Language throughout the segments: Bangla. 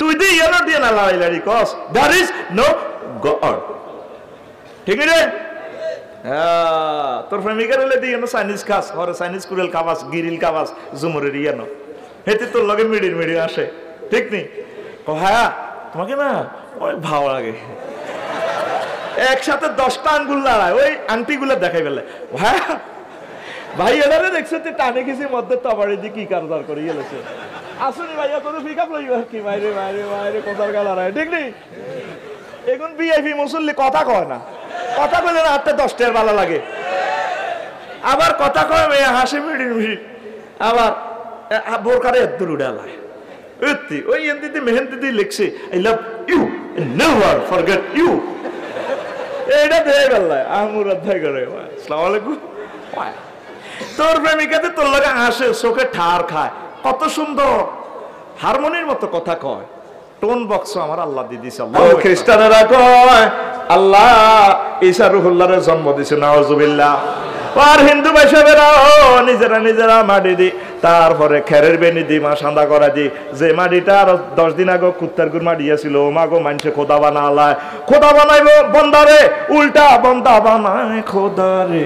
তুই দি ইয়েলো দিয়ে না লাইলারি কস দ্যার ইজ নো গড ঠিক রে তোর প্রেমিকার হলে দিয়ে না চাইনিজ খাস হরে চাইনিজ কুড়েল খাবাস গিরিল খাবাস জুমুরের ইয়ানো হেতে তোর লগে মিডির মিডির আসে ঠিক নেই হ্যাঁ তোমাকে না ওই ভালো লাগে একসাথে 10টা আঙ্গুল লড়ায় ওই আংটিগুলো দেখাই ফেলে হ্যাঁ ভাই এলারে দেখছো তুই টানে কিছু মধ্যে তবাড়ি দিয়ে কি কারবার করে গেলেছে আসুনি ভাইয়া কোনো পিক আপ লইবা কি বাইরে বাইরে বাইরে কোথার গা লড়ায় ঠিক নেই এখন ভিআইপি মুসল্লি কথা কয় না কথা কইলে না হাতে 10টার ভালো লাগে আবার কথা কয় মেয়ে হাসি মিড়ি মিড়ি আবার বোরকারে এদ্দুর উড়ালায় উত্তি ওই এন্দিতে মেহেন্দি দিয়ে লিখছে I love you never forget you এটা দেয় বেলায় আঙুর অধ্যায় করে আসসালামু আলাইকুম তোর প্রেমিকাতে তোর লাগে হাসে চোখে ঠার খায় কত সুন্দর হারমোনির মতো কথা কয় টোন বক্স আমার আল্লাহ দিয়ে দিছে খ্রিস্টানেরা কয় আল্লাহ ঈসা রুহুল্লাহর জন্ম দিছে নাউজুবিল্লাহ আর হিন্দু ভাইসাবেরাও নিজেরা নিজেরা মাটি দি তারপরে খেরের বেনি দি মা সান্দা করা দি যে মাটিটা আর 10 দিন আগে কুত্তার গুড় মাটিয়াছিল ও মাগো মানুষে খোদা বানালায় খোদা বানাইব বন্দারে উল্টা বন্দা বানায় খোদারে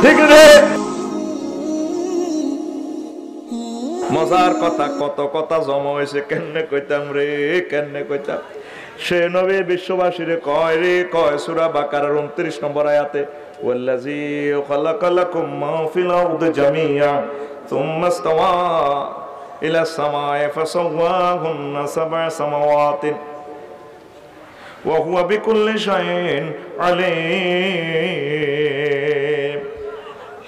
ঠিক রে মজার কথা কত কথা জমা হয়েছে কেমনে কইতাম রে কেমনে কইতাম সে নবী বিশ্ববাসীরে কয় রে কয় সূরা বাকারার 29 নম্বর আয়াতে ওয়াল্লাযী খালাকালাকুম মা ফিল আরদি জামিআ সুম্মা ইসতাওয়া ইলা সামায়ে ফাসাওয়াহুন্না সাব'a সামাওয়াতিন ওয়া হুয়া বিকুল্লি শাইইন আলীম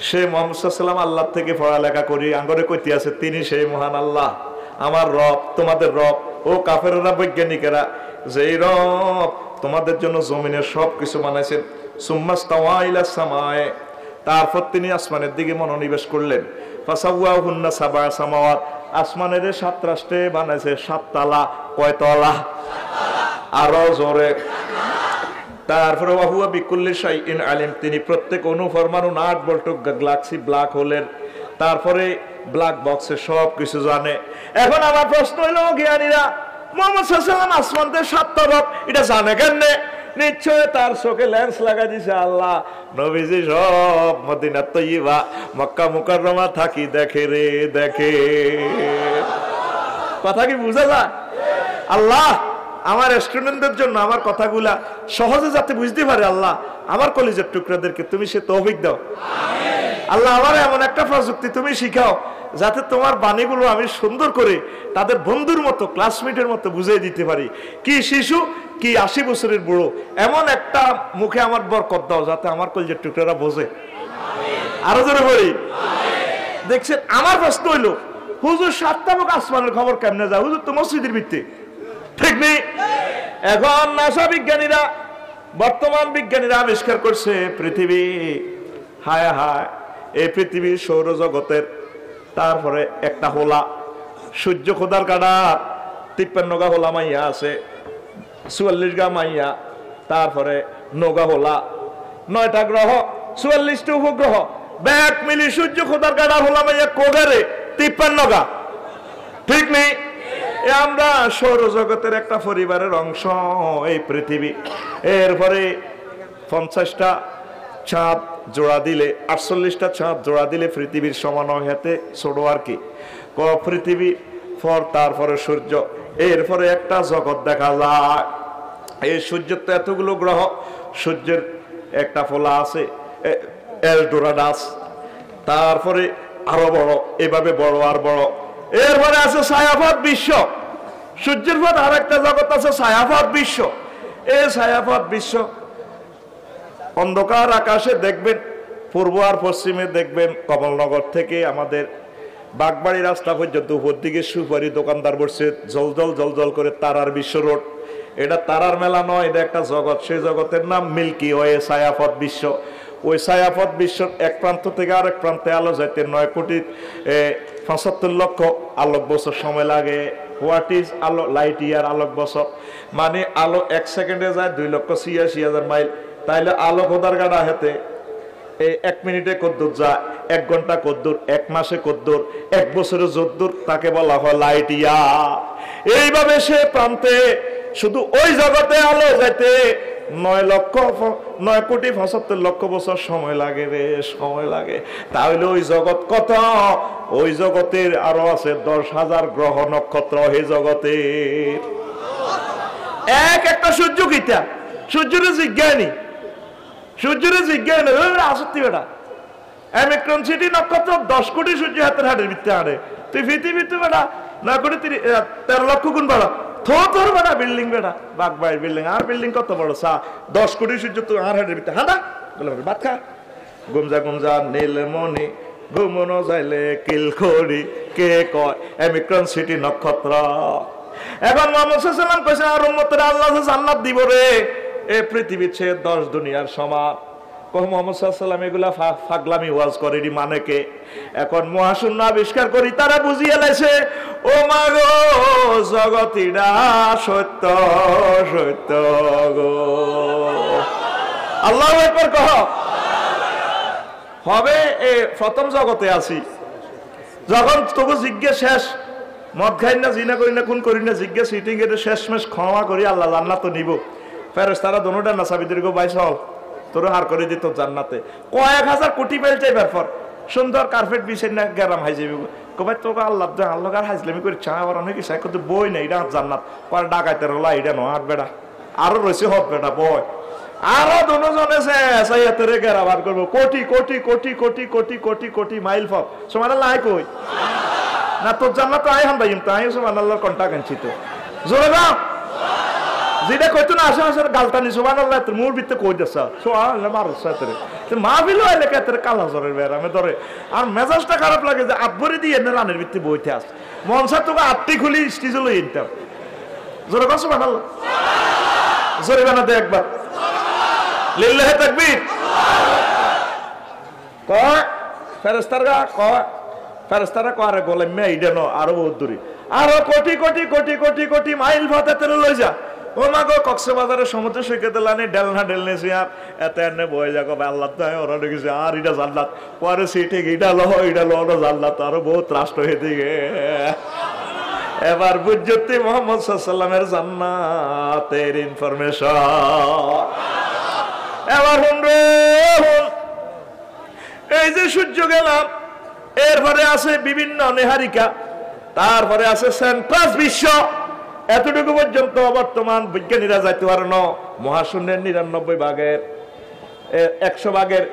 সে মুহাম্মদ সাল্লাল্লাহু আলাইহি ওয়াসাল্লাম আল্লাহ থেকে পড়ালেখা করি আঙ্গরে কইতে আছে তিনি সেই মহান আল্লাহ আমার রব তোমাদের রব ও কাফেররা বৈজ্ঞানিকেরা যেই রব তোমাদের জন্য জমিনের সবকিছু বানাইছেন সুম্মা ইসতাওয়া ইলা সামায়ে তারপর তিনি আসমানের দিকে মনোনিবেশ করলেন ফাসাওয়াহুন্না সাব'a সামাওয়াত আসমানের 7 রাষ্ট্রে বানাইছে 7 তলা কয় তলা আরো জোরে তারপরে ওয়া হুয়া বিকুল্লি শাইইন আলিম তিনি প্রত্যেক অণু পরমাণু নাট বল্টু গ্যালাক্সি ব্ল্যাক হোলের তারপরে ব্ল্যাক বক্সে সব কিছু জানে এখন আমার প্রশ্ন হলো জ্ঞানীরা মুহাম্মদ সাল্লাল্লাহু আলাইহি ওয়াসাল্লাম আসমানতে 7 তরফ এটা জানে কেমনে নিশ্চয় তার চোখে লেন্স লাগা দিয়েছে আল্লাহ নবীজি সব মদিনা তয়্যিবা মক্কা মুকাররমা থাকি দেখে রে দেখে কথা কি বুঝা যায় আল্লাহ আমার স্টুডেন্টদের জন্য আমার কথাগুলা সহজে যাতে বুঝতে পারে আল্লাহ আমার কলেজের টুকরাদেরকে তুমি সে তৌফিক দাও আল্লাহ আমার এমন একটা প্রযুক্তি তুমি শিখাও যাতে তোমার বাণীগুলো আমি সুন্দর করে তাদের বন্ধুর মতো ক্লাসমেটের মতো বুঝিয়ে দিতে পারি কি শিশু কি 80 বছরের বুড়ো এমন একটা মুখে আমার বরকত দাও যাতে আমার কলেজের টুকরারা বোঝে আরো জোরে বলি দেখছেন আমার প্রশ্ন হইলো হুজুর 7টা মুখ আসমানের খবর কেমনে যায় হুজুর তো মসজিদের ভিত্তি ঠিক নেই এখন নাসা বিজ্ঞানীরা বর্তমান বিজ্ঞানীরা আবিষ্কার করছে পৃথিবী হায় হায় এই পৃথিবীর সৌরজগতের তারপরে একটা হোলা সূর্য খোদার কাটা 53 গা হোলা মাইয়া আছে 44 গা মাইয়া তারপরে নৌকা হোলা 9টা গ্রহ 44টা উপগ্রহ ব্যাক মিলি সূর্য খোদার কাটা হোলা মাইয়া কোগারে 53 গা ঠিক নেই আমরা সৌরজগতের একটা পরিবারের অংশ এই পৃথিবী এরপরে 50টা চাঁদ জোড়া দিলে 48টা চাঁদ জোড়া দিলে পৃথিবীর সমান হতে ছোট আর কি পৃথিবী পর তারপরে সূর্য এরপরে একটা জগৎ দেখা যায় এই সূর্যের তো এতগুলো গ্রহ সূর্যের একটা ফলা আছে এলডোরাডাস তারপরে আরো বড় এভাবে বড় আর বড় এরপরে আছে ছায়াপথ বিশ্ব সূর্যের পর আর একটা জগৎ আছে ছায়াপথ বিশ্ব এই ছায়াপথ বিশ্ব অন্ধকার আকাশে দেখবেন পূর্ব আর পশ্চিমে দেখবেন কমলনগর থেকে আমাদের বাগবাড়ি রাস্তা পর্যন্ত উপর দিকে সুপারি দোকানদার বসছে জল জল জল জল করে তারার বিশ্ব রোড এটা তারার মেলা নয় এটা একটা জগৎ সেই জগতের নাম মিল্কি ওয়ে ছায়াপথ বিশ্ব ওই ছায়াপথ বিশ্বর এক প্রান্ত থেকে আরেক প্রান্তে আলো যাইতে 9,75,00,000 আলোক বছর সময় লাগে হোয়াট ইজ আলো লাইট ইয়ার আলোক বছর মানে আলো 1 সেকেন্ডে যায় 2,86,000 মাইল তাইলে আলো খোদার গাড়া হেতে এই 1 মিনিটে কদ্দুর যায়, 1 ঘন্টা কদ্দুর, 1 মাসে কদ্দুর, 1 বছরে যদ্দুর, তাকে বলা হয় লাইট ইয়ার। এইভাবে সে প্রান্তে শুধু ওই জগতে আলো যাইতে 9,75,00,000 বছর সময় লাগে রে, সময় লাগে। তাহলে ওই জগৎ কত? ওই জগতের আরো আছে 10,000 গ্রহ নক্ষত্র। এই জগতের একটা সূর্য কিতা, সূর্যের জিজ্ঞানী, সূর্যের জিজ্ঞানী আসত্তি বেটা অ্যামিক্রন সিটি নক্ষত্র 10 কোটি সূর্য হাতের হাটের ভিত্তি হাঁটে। তুই পৃথিবীতে বেটা 9,13 লক্ষ গুণ বেড়া তোর বেটা বিল্ডিং বেটা বাগবাড়ির বিল্ডিং। আর বিল্ডিং কত বড়? 10 কোটি সূর্য তুই আর হাটের ভিত্তি হাঁটা ভাত খা। গুমজা গুমজা নীলমণি ঘুমনো যাইলে কিল করি, কে কয় অ্যামিক্রন সিটি নক্ষত্র। এখন মুহাম্মদ সাল্লাল্লাহু আলাইহি ওয়াসাল্লাম কইছে আর উম্মতের আল্লাহ জান্নাত দিব রে, এই পৃথিবীর চেয়ে 10 দুনিয়ার সমান। মুহাম্মদ সাল্লাল্লাহু আলাইহি ওয়াসাল্লাম এগুলা ফাগলামি ওয়াজ করেনি মানে কে? এখন মহাশূন্য আবিষ্কার করি তারা বুঝিয়ে লাইছে ও মা গো জগতিরা সত্য সত্য গো। আল্লাহু আকবার কহ। হবে এই প্রথম জগতে আছি, যখন তোকে জিজ্ঞেস শেষ মদ খাই না, জিনা করি না, খুন করি না, জিজ্ঞেস সিটিং এর শেষমেশ ক্ষমা করি আল্লাহ জান্নাত তো নিব। ফেরেশতারা দোনোটা না সাবিদের গো বাইস হল তোর হার করে দিত জান্নাতে। কয়েক হাজার কোটি পেল যাইবার পর সুন্দর কার্পেট বিছাই না গেরাম হাই যাবি কবাই তোকে আল্লাহ আল্লাহ আর হাইজলামি করে চা আবার অনেক কিছু কিন্তু বই না এটা জান্নাত পরে ডাকাইতে রলা এটা নয় হাট বেড়া আরো রয়েছে হট বেড়া বয় আরো দুজনে শেষে গেরাবার করবো কোটি কোটি কোটি কোটি কোটি কোটি কোটি মাইল ফক সমান লাই কই না তোর জান্নাত আই হাম ভাইম তাই সমান আল্লাহর কন্টাক্ট আনছি তো জোরে না যেটা কইতো না আশেপাশে গালতানি সুবহানাল্লাহ তোর মুর ভিতরে কই দেছ সুবহানাল্লাহ মারছ তোরে তুই মাহফিল হইলে কে তোর কালা জরের বের আমি ধরে আর মেজাজটা খারাপ লাগে যে আব্বরে দিয়ে এনে রানের ভিতরে বইতে আস মনসা তোকে আত্মি খুলি স্টেজে লই ইনতাম জোরে কস সুবহানাল্লাহ জোরে বানা দে একবার লিল্লাহি তাকবীর কয় ফেরেশতারা কয় ফেরেশতারা কয় গোলে মে ইডেনো আরো বহুত দূরে আরো কোটি কোটি কোটি কোটি কোটি মাইল পথে তোরে লই যা ও মা গো কক্সবাজারের সমুদ্র সৈকতে লানি ডেলনা ডেলনেছি আর এত এনে বয়ে যাকো আল্লাহ তাই ওরা দেখেছি আর এটা জান্নাত পরে সিটে এটা লো জান্নাত আরো বহুত রাষ্ট্র হয়ে দিকে এবার বুঝতে মুহাম্মদ সাল্লাল্লাহু আলাইহি ওয়াসাল্লামের জান্নাতের ইনফরমেশন এবার এই যে সূর্য গেলাম এরপরে আছে বিভিন্ন নেহারিকা তারপরে আছে সেন্ট্রাস বিশ্ব এতটুকু পর্যন্ত বর্তমান বিজ্ঞানীরা যাইতে পারে না মহাশূন্যের 99 ভাগের 100 ভাগের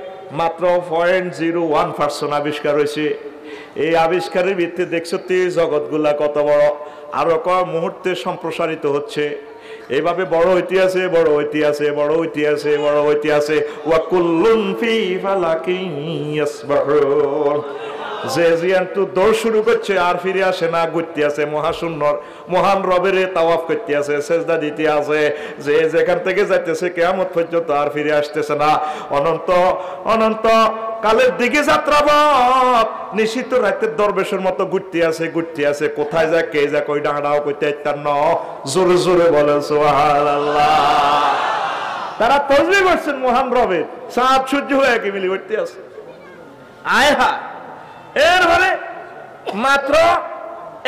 মাত্র 0.01% আবিষ্কার হয়েছে এই আবিষ্কারের ভিত্তিতে দেখছো জগৎগুলা কত বড় আরো কয় মুহূর্তে সম্প্রসারিত হচ্ছে এইভাবে বড় ইতিহাসে বড় ইতিহাসে বড় ইতিহাসে বড় ইতিহাসে ওয়া কুল্লুন ফি ফালাকিন ইয়াসবাহুন যে জিয়ান্তু দৌড় শুরু করছে আর ফিরে আসে না ঘুরতে আছে মহাশূন্যর মহান রবের তাওয়াফ করতে আছে সেজদা দিতে আছে যে যেখান থেকে যাইতেছে কিয়ামত পর্যন্ত আর ফিরে আসতেছে না অনন্ত অনন্ত কালের দিকে যাত্রাপথ নিশ্চিত রাতের দরবেশের মতো ঘুরতে আছে কোথায় যায় কে যায় কই ডাঁড়াও কইতে ইত্যার ন জোরে জোরে বলে সুবহানাল্লাহ তারা তাসবিহ করছেন মহান রবের সাত সূর্য হয়ে কি মিলি ঘুরতে আছে আয় হা এরপরে মাত্র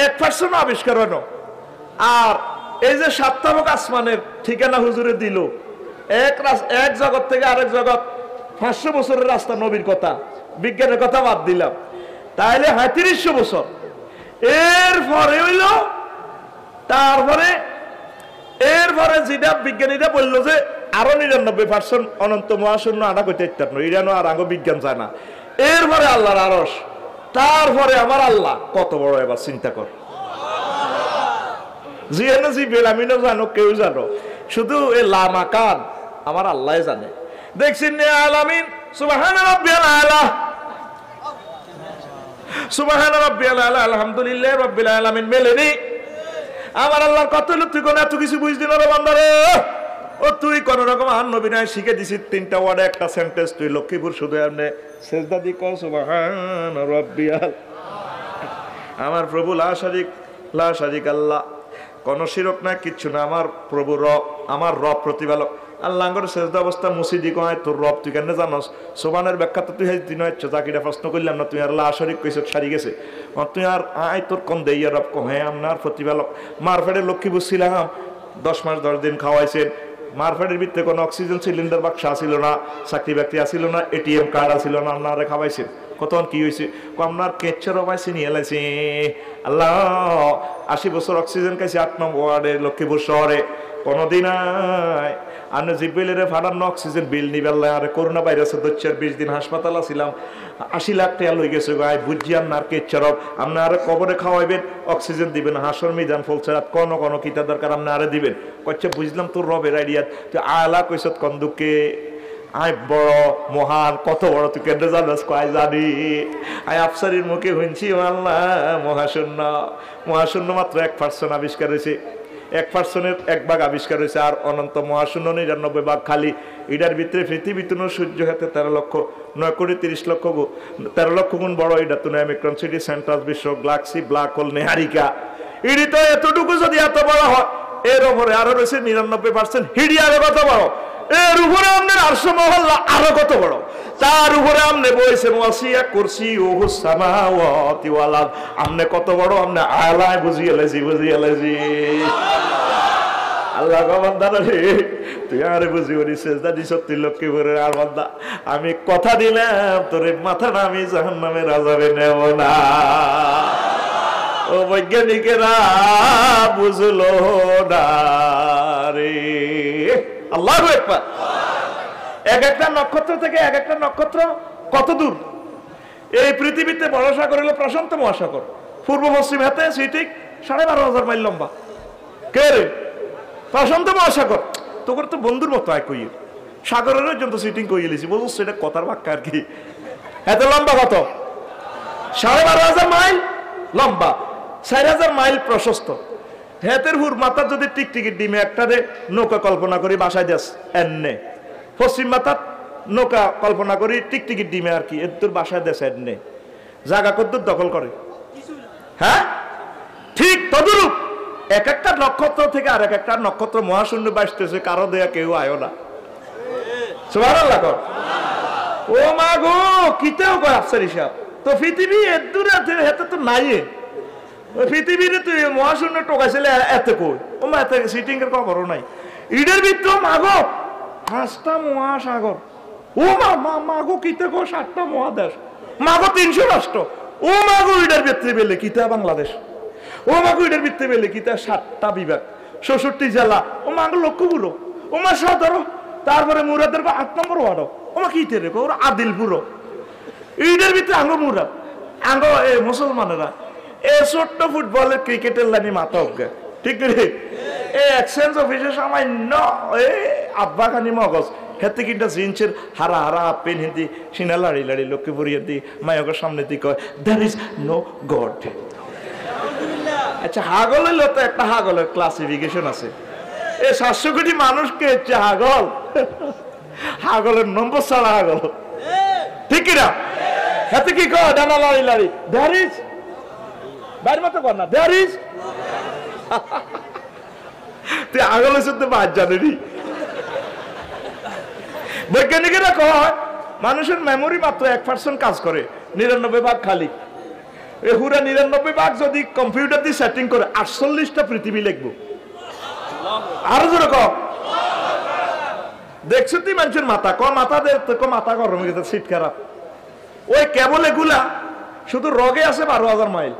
1% আবিষ্কার হলো আর এই যে সাতটামক আসমানের ঠিকানা হুজুরে দিল এক জগৎ থেকে আরেক জগৎ 500 বছরের রাস্তা নবীর কথা বিজ্ঞানের কথা বাদ দিলাম তাইলে 3500 বছর এরপরে হইল এরপরে যেটা বিজ্ঞানীরা বললো যে আরো 99% অনন্ত মহাশূন্য আনা করতে ইত্যাদ ইরানো আর আঙ্গ বিজ্ঞান চায় না এরপরে আল্লাহর আরশ তারপরে আমার আল্লাহ কত বড় এবার চিন্তা কর জিয়ানো জিবেল আমিনও জানো কেউ জানো শুধু এই লামাকান আমার আল্লাহ জানে দেখছেন আলামিন সুবহান রাব্বিয়াল আলা সুবহান রাব্বিয়াল আলা আলহামদুলিল্লাহ রাব্বিল আলামিন মেলেনি আমার আল্লাহর কত তুই কোন এত কিছু বুঝদি না রে বান্দারে ও তুই কোন রকম আর নবী নাই শিখে দিছিস 3টা ওয়ার্ডে একটা সেন্টেন্স তুই লক্ষ্মীপুর শুধু এমনি সেজদা দি কর সুবহান রাব্বিয়াল আমার প্রভু লা শারিক আল্লাহ কোন শিরক না কিচ্ছু না আমার প্রভু রব আমার রব প্রতিপালক আল্লাহর সেজদা অবস্থা মুসিদি কয় তোর রব তুই কেন জানোস সোবানের ব্যাখ্যা তো তুই দিন হচ্ছে চাকিটা প্রশ্ন করলাম না তুই আর আল্লাহ শরীক কইছ সারি গেছে তুই আর আয় তোর কোন দেই রব কম হ্যাঁ আপনার প্রতিপালক মারফেটের লক্ষ্মী বুঝছিলাম 10 মাস 10 দিন খাওয়াইছেন মারফেটের ভিতরে কোনো অক্সিজেন সিলিন্ডার বাক্স আসিল না চাকরি বাকরি আসিল না এটিএম কার্ড আসিল না আপনারা খাওয়াইছেন কতক্ষণ কি হয়েছে আপনার কেচ্ছর পাইছে নিয়ে এলাইছে আল্লাহ 80 বছর অক্সিজেন খাইছে 8 নম্বর ওয়ার্ডে লক্ষ্মীপুর শহরে কোনদিন আপনি জিব্বেলের ফাটানো অক্সিজেন বিল নিবেল আর করোনা ভাইরাসের 20 দিন হাসপাতাল ছিলাম 80 লাখ টাকা লই গেছে গায়ে বুঝছি আপনার কেচ্ছরব আপনার কবরে খাওয়াইবেন অক্সিজেন দিবেন হাসর মিজান ফলছে রাত কোনো কিতা দরকার আপনারা দিবেন কচ্ছে বুঝলাম তোর রবের আইডিয়া তুই আলা কইছত কোন দুঃখে আয় বড় মহান কত বড় তুই কেন জানাস কয় জানি আয় আফসারির মুখে শুনছি আল্লাহ মহাশূন্য মাত্র 1% আবিষ্কার হয়েছে 1%-এর 1 ভাগ আবিষ্কার হয়েছে আর অনন্ত মহাশূন্য 99 ভাগ খালি এটার ভিতরে পৃথিবী তুন সূর্য হাতে 13 লক্ষ 9 কোটি 30 লক্ষ 13 লক্ষ গুণ বড় এটা তুন অ্যামিক্রন সিটি সেন্ট্রাস বিশ্ব গ্যালাক্সি ব্ল্যাক হোল নেহারিকা এটি তো এতটুকু যদি এত বড় হয় এর উপরে আরো রয়েছে 99% হিডি আরো কত বড় এর উপরে আপনার আরশ মহল্লা আরো কত বড় তার উপরে আমনে বইছে ওয়াসিয়া কুরসি ওহু সামাওয়াতি ওয়াল আরদ আমনে কত বড় আমনে আলায় বুঝিয়ে লেছি আল্লাহ বান্দারা রে তুই আরে বুঝি ওরি সেজদা দি সত্যি লক্ষ্মীপুরের আর বান্দা আমি কথা দিলাম তোর মাথাটা আমি জাহান্নামের আযাবে নেব না ও বৈজ্ঞানিকেরা বুঝলো না রে আল্লাহু আকবার এক একটা নক্ষত্র থেকে এক একটা নক্ষত্র কত দূর এই পৃথিবীতে বড় সাগর হলো প্রশান্ত মহাসাগর পূর্ব পশ্চিম হাতে ঠিক 12,500 মাইল লম্বা কে রে প্রশান্ত মহাসাগর তোর তো বন্ধুর মতো এক কই সাগরের পর্যন্ত সিটিং কই গেলিছি বলছ সেটা কথার বাক্য আর কি এত লম্বা কত 12,500 মাইল লম্বা 4,000 মাইল প্রশস্ত হেতের হুর মাথা যদি টিকটিকির ডিমে একটা নৌকা কল্পনা করি বাসায় দেশ এনে পশ্চিম মাথা নৌকা কল্পনা করি টিকটিকির ডিমে আর কি এর বাসায় দেশ এনে জায়গা কদ্দুর দখল করে হ্যাঁ ঠিক তদরূপ এক একটা নক্ষত্র থেকে আর এক একটা নক্ষত্র মহাশূন্য বাসতেছে কারো দেয়া কেউ আয়ো না সুবহানাল্লাহ কর ও মা গো কিতেও কয় আফসার হিসাব তো পৃথিবী এর দূরে হেতে তো নাই পৃথিবীতে তুই মহাশূন্য টোকাইছিলে এত কই ও মা এত সিটিং এর খবরও নাই ইডের ভিতর মাগো 5টা মহাসাগর ও মা মাগো কিতে কো 7টা মহাদেশ মাগো 300 রাষ্ট্র ও মাগো ইডের ভিতরে বেলে কিতা বাংলাদেশ ও মাগো ইডের ভিতরে বেলে কিতা 7টা বিভাগ 66 জেলা ও মাগো লক্ষ্যপুর ও মা সদর তারপরে মুরাদের 8 নম্বর ওয়ার্ড ও মা কিতে রে ওর আদিলপুর ইডের ভিতরে আঙ্গো মুরাদ আঙ্গো এ মুসলমানেরা এ ছোট্ট ফুটবলের ক্রিকেটের লাইনে মাথা অজ্ঞা ঠিক রে এই এক্সচেঞ্জ অফিসে সামান্য আব্বা খানি মগজ হেতে কিটা জিন্সের হারা হারা পেন হিন্দি সিনা লাড়ি লাড়ি লক্ষ্মীপুরিয়া দি মায়কের সামনে দি কয় দ্যার ইজ নো গড আচ্ছা হাগল হইলো তো একটা হাগলের ক্লাসিফিকেশন আছে এ 700 কোটি মানুষকে হচ্ছে হাগল হাগলের নম্বর ছাড়া হাগল ঠিক কিনা হেতে কি কয় ডানা লাড়ি লাড়ি দ্যার ইজ বাইর মতো কর না দেয়ার ইজ তুই আগলে শুনতে বাদ জানি বৈজ্ঞানিকেরা কয় মানুষের মেমোরি মাত্র 1% কাজ করে 99 ভাগ খালি এই পুরা 99 ভাগ যদি কম্পিউটার দিয়ে সেটিং করে 48টা পৃথিবী লিখবো আরো জোরে কর দেখছো তুই মানুষের মাথা মাথা গরম হয়ে গেছে সিট খারাপ ওই কেবল এগুলা শুধু রগে আছে 12,000 মাইল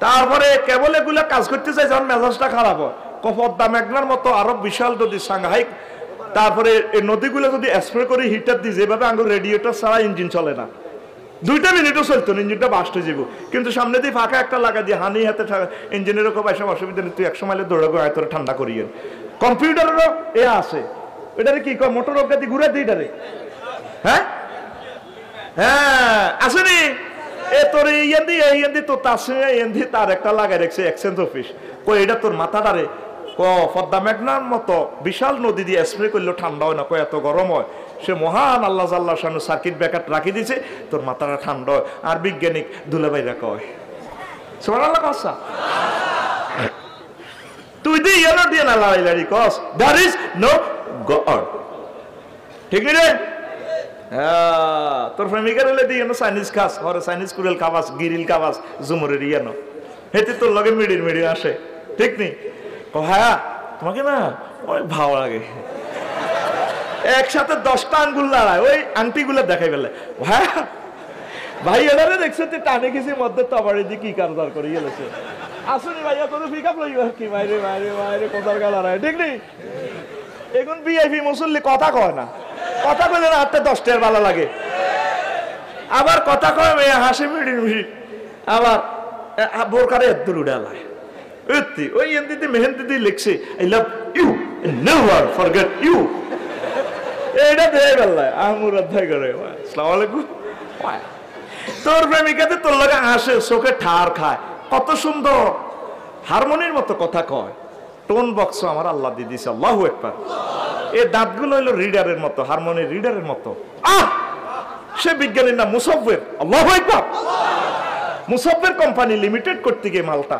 তারপরে কেবল এগুলা কাজ করতে চাই যখন মেজাজটা খারাপ হয় পদ্মা মেঘনার মতো আরো বিশাল নদী সাংহাই তারপরে এই নদীগুলো যদি স্প্রে করে হিটার দিই যেভাবে আঙ্গুর রেডিয়েটর ছাড়া ইঞ্জিন চলে না 2 মিনিটও চলতো ইঞ্জিনটা বাস্ট হয়ে যাবো কিন্তু সামনে দিয়ে ফাঁকা একটা লাগা দিয়ে হানি হাতে ইঞ্জিনের খুব এসব অসুবিধা নেই তুই 100 মাইলে দৌড়াবো তোর ঠান্ডা করিয়ে কম্পিউটারেরও এ আছে এটারে কি কয় মোটর অজ্ঞাতি ঘুরে দিই এটারে হ্যাঁ হ্যাঁ আসেনি এ তোর ইয়ান্দি তো তার একটা লাগাই রাখছে এক্সচেঞ্জ অফিস কই এটা তোর মাথাটারে পদ্মা মেঘনার মতো বিশাল নদী দিয়ে স্প্রে করলেও ঠান্ডা হয় না কয় এত গরম হয় সে মহান আল্লাহ জাল্লাহ শানু সার্কিট ব্রেকার রাখি দিয়েছে তোর মাথাটা ঠান্ডা হয় আর বিজ্ঞানিক দুলাভাইরা কয় সুবহানাল্লাহ কসা তুই দিয়ে না লাড়ি লাড়ি কস দ্যার ইজ নো গড ঠিক রে তোর প্রেমিকার হলে দিয়ে চাইনিজ খাস হরে চাইনিজ কুড়েল খাবাস গিরিল খাবাস জুমুরের ইয়ানো হেতে তোর লগে মিডির মিডির আসে ঠিক নি হ্যাঁ তোমাকে না অনেক ভালো লাগে একসাথে 10টা আঙ্গুল লড়ায় ওই আংটি গুলো দেখাই ফেলে হ্যাঁ ভাই এদারে দেখছো তুই টানে কিছু মধ্যে তবাড়ি দিয়ে কি কারবার করে গেলেছে আসুনি ভাইয়া কোনো পিক আপ লইব কি বাইরে বাইরে বাইরে কোথার গা লড়াই ঠিক নি এখন ভিআইপি মুসল্লি কথা কয় না কথা কইলে না হাতে 10টার ভালো লাগে আবার কথা কয় মেয়ে হাসি মিডির মিডির আবার বোরকারে এদ্দুর উড়ালায় ওই এন্দিতে মেহেন্দি দিয়ে লিখছে I love you never forget you এটা দেয় বেলায় আঙুর অধ্যায় করে আসসালামু আলাইকুম তোর প্রেমিকাতে তোর লগে হাসে চোখে ঠার খায় কত সুন্দর হারমোনির মতো কথা কয় টোন বক্স আমার আল্লাহ দিয়ে দিয়েছে আল্লাহু আকবার এই দাঁতগুলো হইলো রিডারের মতো হারমোনির রিডারের মতো সে বিজ্ঞানীর নাম মুসাফির আল্লাহু আকবার মুসাফির কোম্পানি লিমিটেড করতে গিয়ে মালটা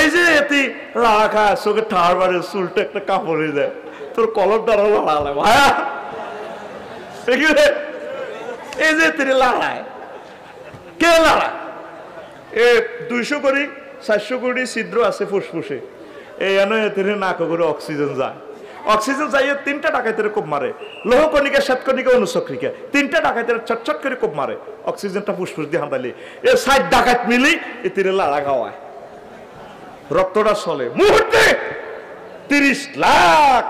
এই যে এটি লাড়া খায় চোখে ঠার বাড়ে চুলটা একটা কাপড়ে দেয় তোর কলর দ্বারা লাড়ালে ভাইয়া এই যে তিনি লাড়ায় কে লাড়ায় 200 কোটি 400 কোটি ছিদ্র আছে ফুসফুসে এই এনে নাক করে অক্সিজেন যায় অক্সিজেন যাইয়ে 3টা ডাকাইতে খুব মারে লোহ কণিকা শ্বেতকণিকা অনুচক্রিকা 3টা ডাকাইতে চটচট করে খুব মারে অক্সিজেনটা ফুসফুস দিয়ে হাঁদালি এ 60 ডাকাত মিলি এ তীরে লাড়া খাওয়ায় রক্তটা চলে মুহূর্তে 30 লাখ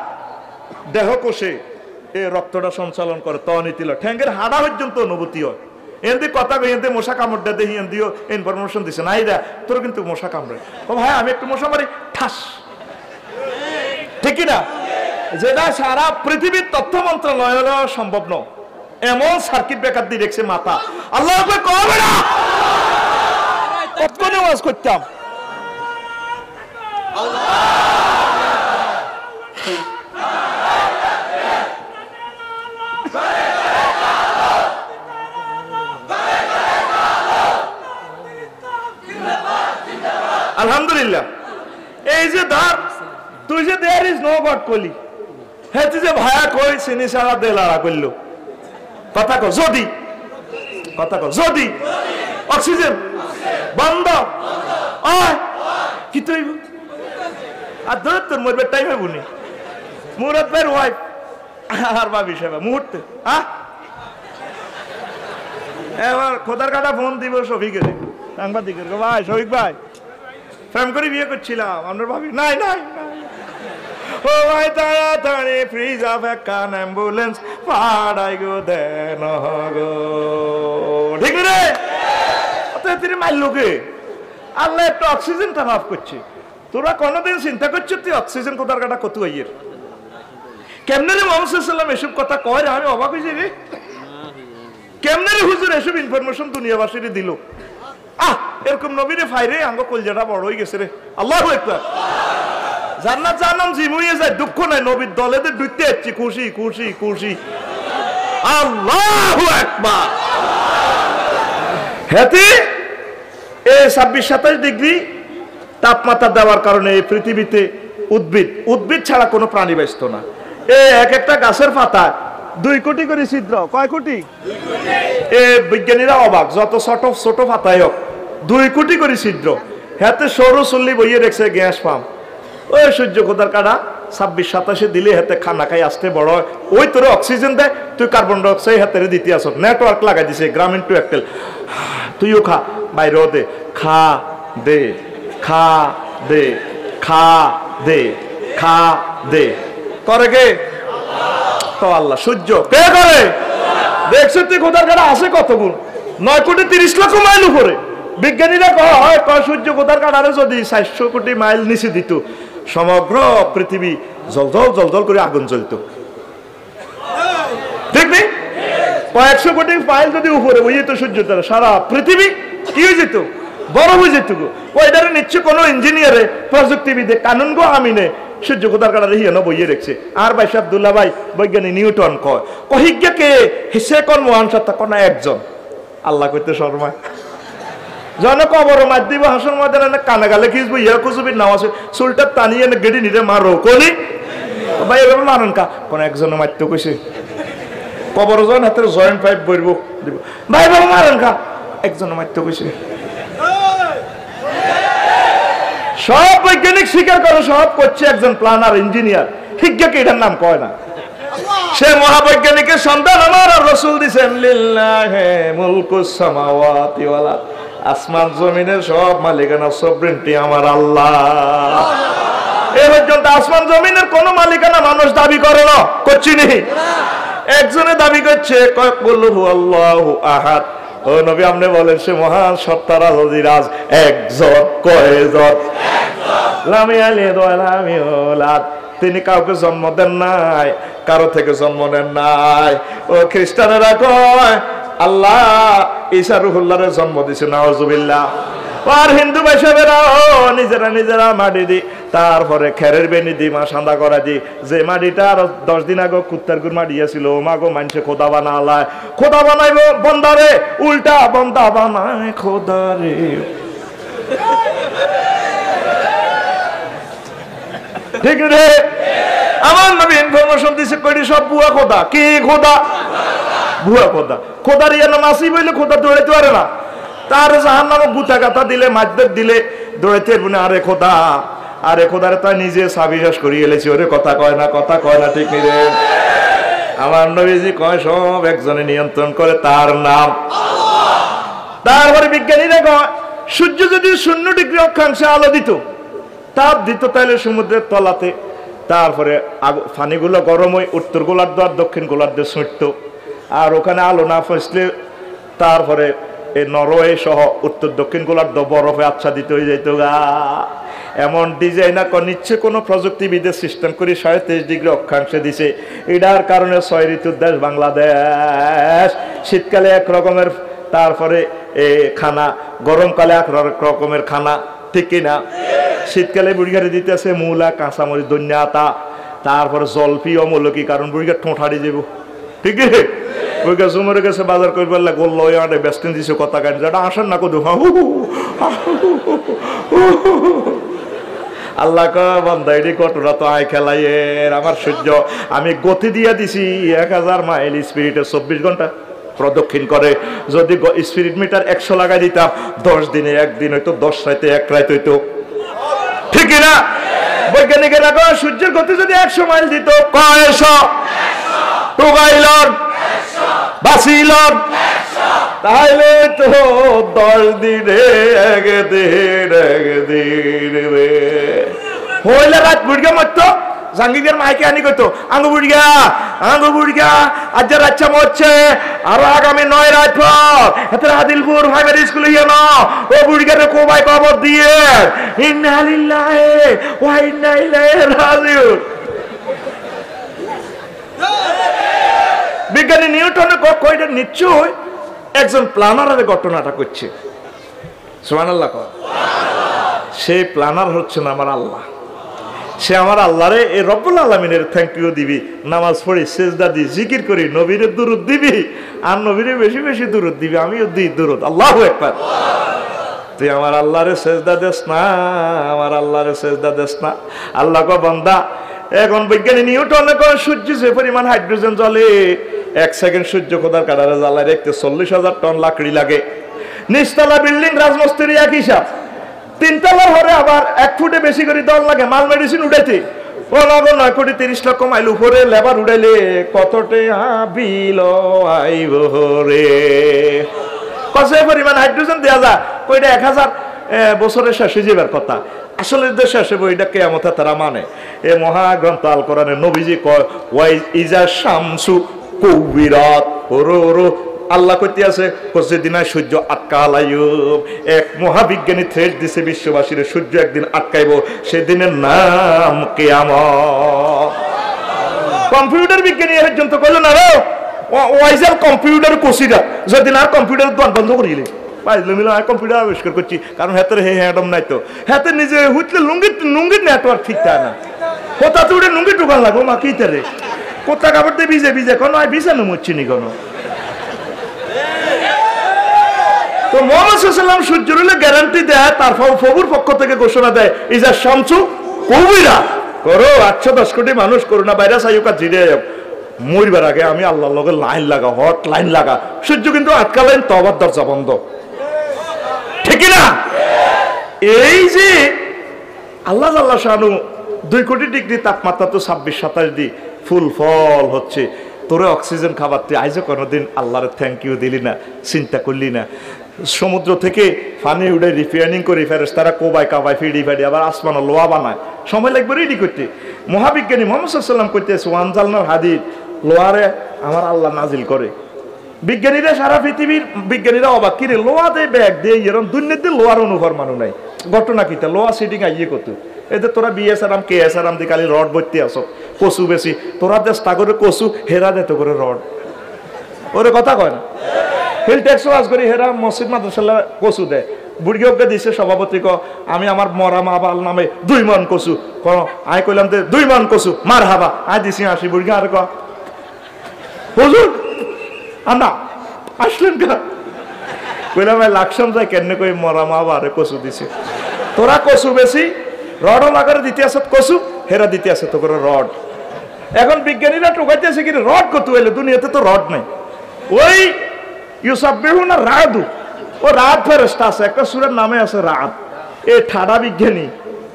দেহ কোষে এই রক্তটা সঞ্চালন করে তনিতিল ঠ্যাঙ্গের হাড়া পর্যন্ত অনুভূতি হয় এমনি কথা এমনি মশা কামড়টা দেখি এমনিও ইনফরমেশন দিছে না এইটা তোর কিন্তু মশা কামড়ে ও ভাই আমি একটু মশা মারি ঠাস ঠিক না যেটা সারা পৃথিবীর তথ্য মন্ত্রণালয় সম্ভব নয় এমন সার্কিট ব্রেকার দিয়ে রেখেছে মাথা আল্লাহ কবে না কতক্ষণে ওয়াজ করতাম আলহামদুলিল্লাহ এই যে ধর তুই যে দেয়ার ইজ নো গড কলি হ্যাঁ তুই যে ভায়া কই চিনি সারা দে লড়া করলো কথা কো যদি অক্সিজেন বন্ধ কি তুই আর ধর তোর মরবে টাইমে বুনি মুরাদ ভাইয়ের ওয়াইফ আর ভাবি সাহেব মুহূর্তে এবার খোদার কাটা ফোন দিব শফিকের সাংবাদিকের ভাই শফিক ভাই প্রেম করে বিয়ে করছিলাম আপনার ভাবি নাই নাই ও ভাই তাড়াতাড়ি ফ্রিজ অফ একখান অ্যাম্বুলেন্স পাড়াই গো দেন গো ঠিক রে তিনি মারলোকে আল্লাহ একটু অক্সিজেনটা মাফ করছে তোরা কোনোদিন চিন্তা করছো তুই অক্সিজেন কোথার কাটা কত আইয়ের কেমনে রে মোহাম্মদ সাল্লাল্লাহু আলাইহি এসব কথা কয় আমি অবাক হয়েছি রে কেমনে রে হুজুর এসব ইনফরমেশন দুনিয়াবাসীরে দিল এরকম নবীরে ফাইরে আঙ্গ কলজাটা বড় হয়ে গেছে রে আল্লাহু আকবার জান্নাত জাহান্নাম জিমুইয়ে যায় দুঃখ নাই নবীর দলেতে ডুইতে যাচ্ছি খুশি খুশি খুশি আল্লাহু আকবার হেতি এই 26-27 ডিগ্রি তাপমাত্রা দেওয়ার কারণে এই পৃথিবীতে উদ্ভিদ ছাড়া কোনো প্রাণী বাঁচত না এই এক একটা গাছের পাতা 2 কোটি করে ছিদ্র কয় কোটি এ বিজ্ঞানীরা অবাক যত ছোট পাতায় হোক 2 কোটি করে ছিদ্র হাতে সরু চল্লি বইয়ে রেখেছে গ্যাস পাম্প ওই সূর্য কোথার কাটা 26-27 দিলে হাতে খানা খাই আসতে বড় হয় ওই তোর অক্সিজেন দেয় তুই কার্বন ডাইঅক্সাইড হাতে দিতে আসো নেটওয়ার্ক লাগাই দিছে গ্রামীণ টু এয়ারটেল তুইও খা বাইরেও দে খা দে খা দে খা দে খা দে করে কে তো আল্লাহ সূর্য কে করে দেখছো তুই কোথার কাটা আসে কত গুণ 9 কোটি 30 লক্ষ মাইল উপরে বিজ্ঞানীরা কয় সূর্য কোথার কাটারে যদি 400 কোটি মাইল নিচে দিত সমগ্র পৃথিবী জলজল করে আগুন জ্বলতো ঠিক নেই কয়েকশো কোটি মাইল যদি উপরে বই যেত সূর্য তারা সারা পৃথিবী কি হয়ে যেত বড় হয়ে যেত ওইটারে নিচ্ছে কোনো ইঞ্জিনিয়ারে প্রযুক্তিবিদে কানুন গো আমিনে সূর্য কোথার কাটারে হিয়ানো বইয়ে রেখেছে আর ভাই আব্দুল্লাহ ভাই বৈজ্ঞানিক নিউটন কয় কহিজ্ঞা কে হিসে কোন মহান সত্তা কোন একজন আল্লাহ কইতে শর্মায় জন কবর মার দিব হাসন ময়দানে কানে গালে খিসবো ইয়া কুসুবির নাম আছে চুলটা টানিয়ে গেড়ি নিতে মারো কলি ভাই এভাবে মারেন কা, কোন একজনে মারতে কইছে, কবর যখন হাতের জয়েন্ট পাইপ বইব দিব, ভাই এভাবে মারেন কা, একজনে মারতে কইছে। সব বৈজ্ঞানিক স্বীকার করে, সব করছে একজন প্ল্যানার ইঞ্জিনিয়ার, হিজ্ঞাকে এটার নাম কয় না। সে মহাবৈজ্ঞানিকের সন্তান আমার রাসূল দিবেন লিল্লাহি মুলকুস সামাওয়াতি ওয়াল আরদ, আসমান জমিনের সব মালিকানা সবরেন্টি আমার আল্লাহ। এই পর্যন্ত আসমান জমিনের কোন মালিকানা মানুষ দাবি করে না, করছি নি? একজনে দাবি করছে, কয় কুল হুয়াল্লাহু আহাদ। ও নবী আপনি বলেন সে মহান সত্তার অধিরাজ একজন, কয়জন? লাম ইয়ালিদ ওয়া লাম ইউলাদ, তিনি কাউকে জন্ম দেন নাই, কারো থেকে জন্ম নেন নাই। ও খ্রিস্টানেরা কয় আল্লাহ ঈসা রুহুল্লাহর জন্ম দিছে, নাউজুবিল্লাহ। আর হিন্দু ভাইসাবেরাও নিজেরা নিজেরা মাটি দি, তারপরে খেরের বেনি দি মা সান্দা করা দি, যে মাটিটা আর 10 দিন আগে কুত্তার গুড় মাটি আছিল, ও মাগো মানুষে খোদা বানালায়, খোদা বানাইব বন্দারে, উল্টা বন্দা বানায় খোদারে। ঠিক রে? আমার নবী ইনফরমেশন দিছে কইটি সব বুয়া খোদা। কি খোদা? বুয়া খোদা। খোদার ইয়া নাম আসি বইলে খোদা দৌড়াইতে পারে না, তার জাহান্নামে গুতা গাতা দিলে, মাদ্দার দিলে দৌড়াইতে পারবে না। আরে খোদা, আরে খোদারে তাই নিজে সাবিশ্বাস করিয়ে এলেছি, ওরে কথা কয় না, কথা কয় না, ঠিক রে? আমার নবীজি কয় সব একজনে নিয়ন্ত্রণ করে, তার নাম আল্লাহ। তারপরে বিজ্ঞানীরা কয় সূর্য যদি 0 ডিগ্রি অক্ষাংশে আলো দিত, তাপ দিত, তাহলে সমুদ্রের তলাতে, তারপরে পানিগুলো গরম হয়ে উত্তর গোলার্ধ আর দক্ষিণ গোলার্ধ ছুটতো, আর ওখানে আলো না ফসলে তারপরে এই নরওয়ে সহ উত্তর দক্ষিণ গোলার্ধ বরফে আচ্ছাদিত হয়ে যেত গা। এমন ডিজাইনার নিচ্ছে কোনো প্রযুক্তিবিদের সিস্টেম করে 23.5 ডিগ্রি অক্ষাংশে দিছে। এটার কারণে 6 ঋতুর দেশ বাংলাদেশ। শীতকালে এক রকমের, তারপরে খানা, গরমকালে এক রকমের খানা, ঠিক কিনা? শীতকালে বুড়িঘাটে দিতেছে মূলা, কাঁচামরিচ, ধনিয়া আতা, তারপরে জলফি অমূলকি, কারণ বুড়িঘাট ঠোঁঠাড়ি যাব, ঠিক আছে? বুড়িঘাট জুমরে গেছে বাজার করবার গোল লয় আটে ব্যস্ত দিছে, কথা কান যেটা আসেন না কদু। আল্লাহ বান্দা এটি ঘটনা তো আয় খেলাইয়ের আমার সূর্য, আমি গতি দিয়া দিছি 1000 মাইল স্পিরিটে 24 ঘন্টা প্রদক্ষিণ করে। যদি স্পিরিট মিটার 100 লাগাই দিতাম, 10 দিনে 1 দিন হইতো, 10 রাইতে 1 রাত হইতো, ঠিক না? বৈজ্ঞানিকেরা কয় সূর্যের গতি যদি 100 মাইল দিত, কয়শো টুকাইলন বাসিলন, তাহলে তো 10 দিনে 1 দিন 1 দিন রে হইলে রাত বুড়িয়া মরতো। জাঙ্গিদের মাইকে আনি কইতো আঙ্গু বুড়িয়া আজ রাচ্চা মরছে, আরো আগামী 9 রাত পর এত আদিলপুর প্রাইমারি স্কুলে গিয়ে না ও বুড়িয়ারে কোবাই কবর দিয়ে ইন্না লিল্লাহি ওয়া ইন্না ইলাইহি রাজিউন। বিজ্ঞানী নিউটনের কয়টা নিশ্চয় একজন প্ল্যানারের ঘটনাটা করছে, সুবহানাল্লাহ। সেই প্ল্যানার হচ্ছেন আমার আল্লাহ। সে আমার আল্লাহরে এই রব্বুল আলামিনের থ্যাংক ইউ দিবি, নামাজ পড়ি, সেজদা দি, জিকির করি, নবীরে দুরূদ দিবি, আর নবীরে বেশি বেশি দুরূদ দিবি, আমিও দিই দুরূদ। আল্লাহু আকবার। তুই আমার আল্লাহরে সেজদা দেস না, আমার আল্লাহরে সেজদা দেস না। আল্লাহ কো বান্দা, এখন বিজ্ঞানী নিউটনে কয় সূর্য যে পরিমাণ হাইড্রোজেন জ্বলে, 1 সেকেন্ড সূর্য খোদার কাটারে জ্বালায় রাখতে 40,000 টন লাকড়ি লাগে। নিচতলা বিল্ডিং রাজমস্তির এক হিসাব, 3 তলা হরে আবার 1 ফুটে বেশি করে দল লাগে মাল মেডিসিন উঠাইতে। ও লাগো 9 কোটি 30 লক্ষ মাইল উপরে লেবার উঠাইলে কতটে বিল আইব রে। কত পরিমাণ হাইড্রোজেন দেওয়া যায়, কইটা 1000 বছরের শেষে যাবার কথা। আসলে যে শেষে বইটা কিয়ামতে তারা মানে। এ মহাগ্রন্থ আল কোরআনে নবীজি কয় ওয়াই ইজা শামসু কুবিরাত, ওরো আল্লাহ কইতে আছে যেদিন সূর্য আটকালাইব। এক মহাবিজ্ঞানী থ্রেড দিছে বিশ্ববাসীর, সূর্য একদিন আটকাইব, সেদিনের নাম কিয়ামত। কম্পিউটার বিজ্ঞানী এর পর্যন্ত কইল না রে ওয়াইজার কম্পিউটার কোসিরা, যেদিন আর কম্পিউটার দোকান বন্ধ করিলে পাইলে মিলে কম্পিউটার আবিষ্কার করছি, কারণ হাতের হ্যাডম নাই তো, হাতে নিজে হুইতলে লুঙ্গির নেটওয়ার্ক ঠিক থাকে না। কোথা তো লুঙ্গি ঢুকান লাগবো মা কি তারে, কোথা কাপড় দিয়ে ভিজে ভিজে কোনো বিছানো মরছি নি কোনো। তো মুহাম্মদ সাল্লাল্লাহু আলাইহি ওয়াসাল্লাম সূর্যের গ্যারান্টি দেয়, তার প্রভুর পক্ষ থেকে ঘোষণা দেয় ইজা শামসু কুবিরা, করো 810 কোটি মানুষ করোনা ভাইরাস আইকা জিরে মরবার আগে আমি আল্লাহর লগে লাইন লাগা, হট লাইন লাগা। সূর্য কিন্তু আটকালেন, তওবার দরজা বন্ধ, ঠিক না? এই যে আল্লাহ আল্লাহ শানু 2 কোটি ডিগ্রি তাপমাত্রা তো 26-27 দি ফুল ফল হচ্ছে, তোরে অক্সিজেন খাবার তুই আইজও কোনোদিন আল্লাহর থ্যাংক ইউ দিলি না, চিন্তা করলি না? সমুদ্র থেকে পানি উঠে রিফাইনিং করে ফেরেশতারা কোবাই কাবাই ফিডি ফাডি আবার আসমান লোহা বানায়, সময় লাগবে রেডি করতে। মহাবিজ্ঞানী মুহাম্মদ সাল্লাল্লাহু আলাইহি ওয়াসাল্লাম কইতেছে ওয়ানজালনাল হাদিদ, লোহারে আমার আল্লাহ নাজিল করে। বিজ্ঞানীরা সারা পৃথিবীর বিজ্ঞানীরা অবাক, কিরে লোহা দেয় ব্যাগ দিয়ে এরকম দুর্নীতি লোহার অনুভব মানু নাই, ঘটনা কিতা লোহা সিটিং আইয়ে কত এদের তোরা বিএসআরাম কেএসআরাম দিয়ে খালি রড ভর্তি আসো, কচু বেশি তোরা দেশ করে কচু হেরা দে তো করে রড, ওরে কথা কয় না? হিল ট্যাক্স ওয়াজ করি হেরা মসজিদ মাদ্রাসা কচু দেয়, বুড়িকে দিছে সভাপতি ক আমি আমার মরা মা বাল নামে 2 মণ কচু, আই কইলাম 2 মণ কচু মার হাবা, আই দিছি 80। বুড়ি আর ক হুজুর আনা আসলেন কা, কইলাম লাকসাম যায় কেন কই মরা মা বারে কচু দিছে, তোরা কচু বেশি রডও লাগারে দিতে আসত কচু, হেরা দিতে আসে তো করে রড। এখন বিজ্ঞানীরা টোকাইতেছে কি রড কত হইলে, দুনিয়াতে তো রড নাই। ওই ইউসাব্বিহুনা রাদু, ও রাত ফেরেশতা আছে, একটা সূরার নামে আছে রাত। এই ঠাডা বিজ্ঞানী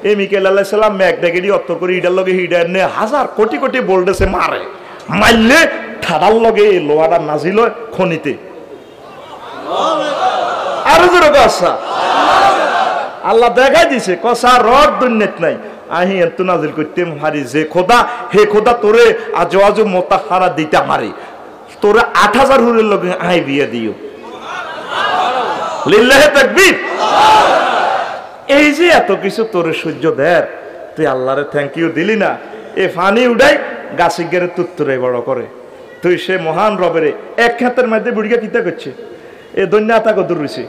এই মিকাইল আলাইহিস সালাম মেঘ ডেকেডি অত্তর করে ইডার লগে হিডার নে হাজার কোটি কোটি ভোল্টেজে মারে, মারলে ঠাডার লগে এই লোহাটা নাজিল হয় খনিতে। আরো জোরে কসা আল্লাহ দেখাই দিছে কসা রড দুনিয়াত নাই, আহি এত নাজিল করতে হারি যে খোদা, হে খোদা তোরে আজ আজ মোতাহারা দিতে মারি, তোরে 8000 হুরের লগে আই বিয়ে দিও, লিল্লাহি তাকবীর। এই যে এত কিছু তোরে সহ্য দেয়, তুই আল্লাহরে থ্যাংক ইউ দিলি না? এ ফানি উড়াই গাছি গেরে তুত্তুরে বড় করে, তুই সে মহান রবেরে এক ক্ষেতের মধ্যে বুড়িয়া কিতা করছে, এ দৈন্য আতা কদুর রয়েছে,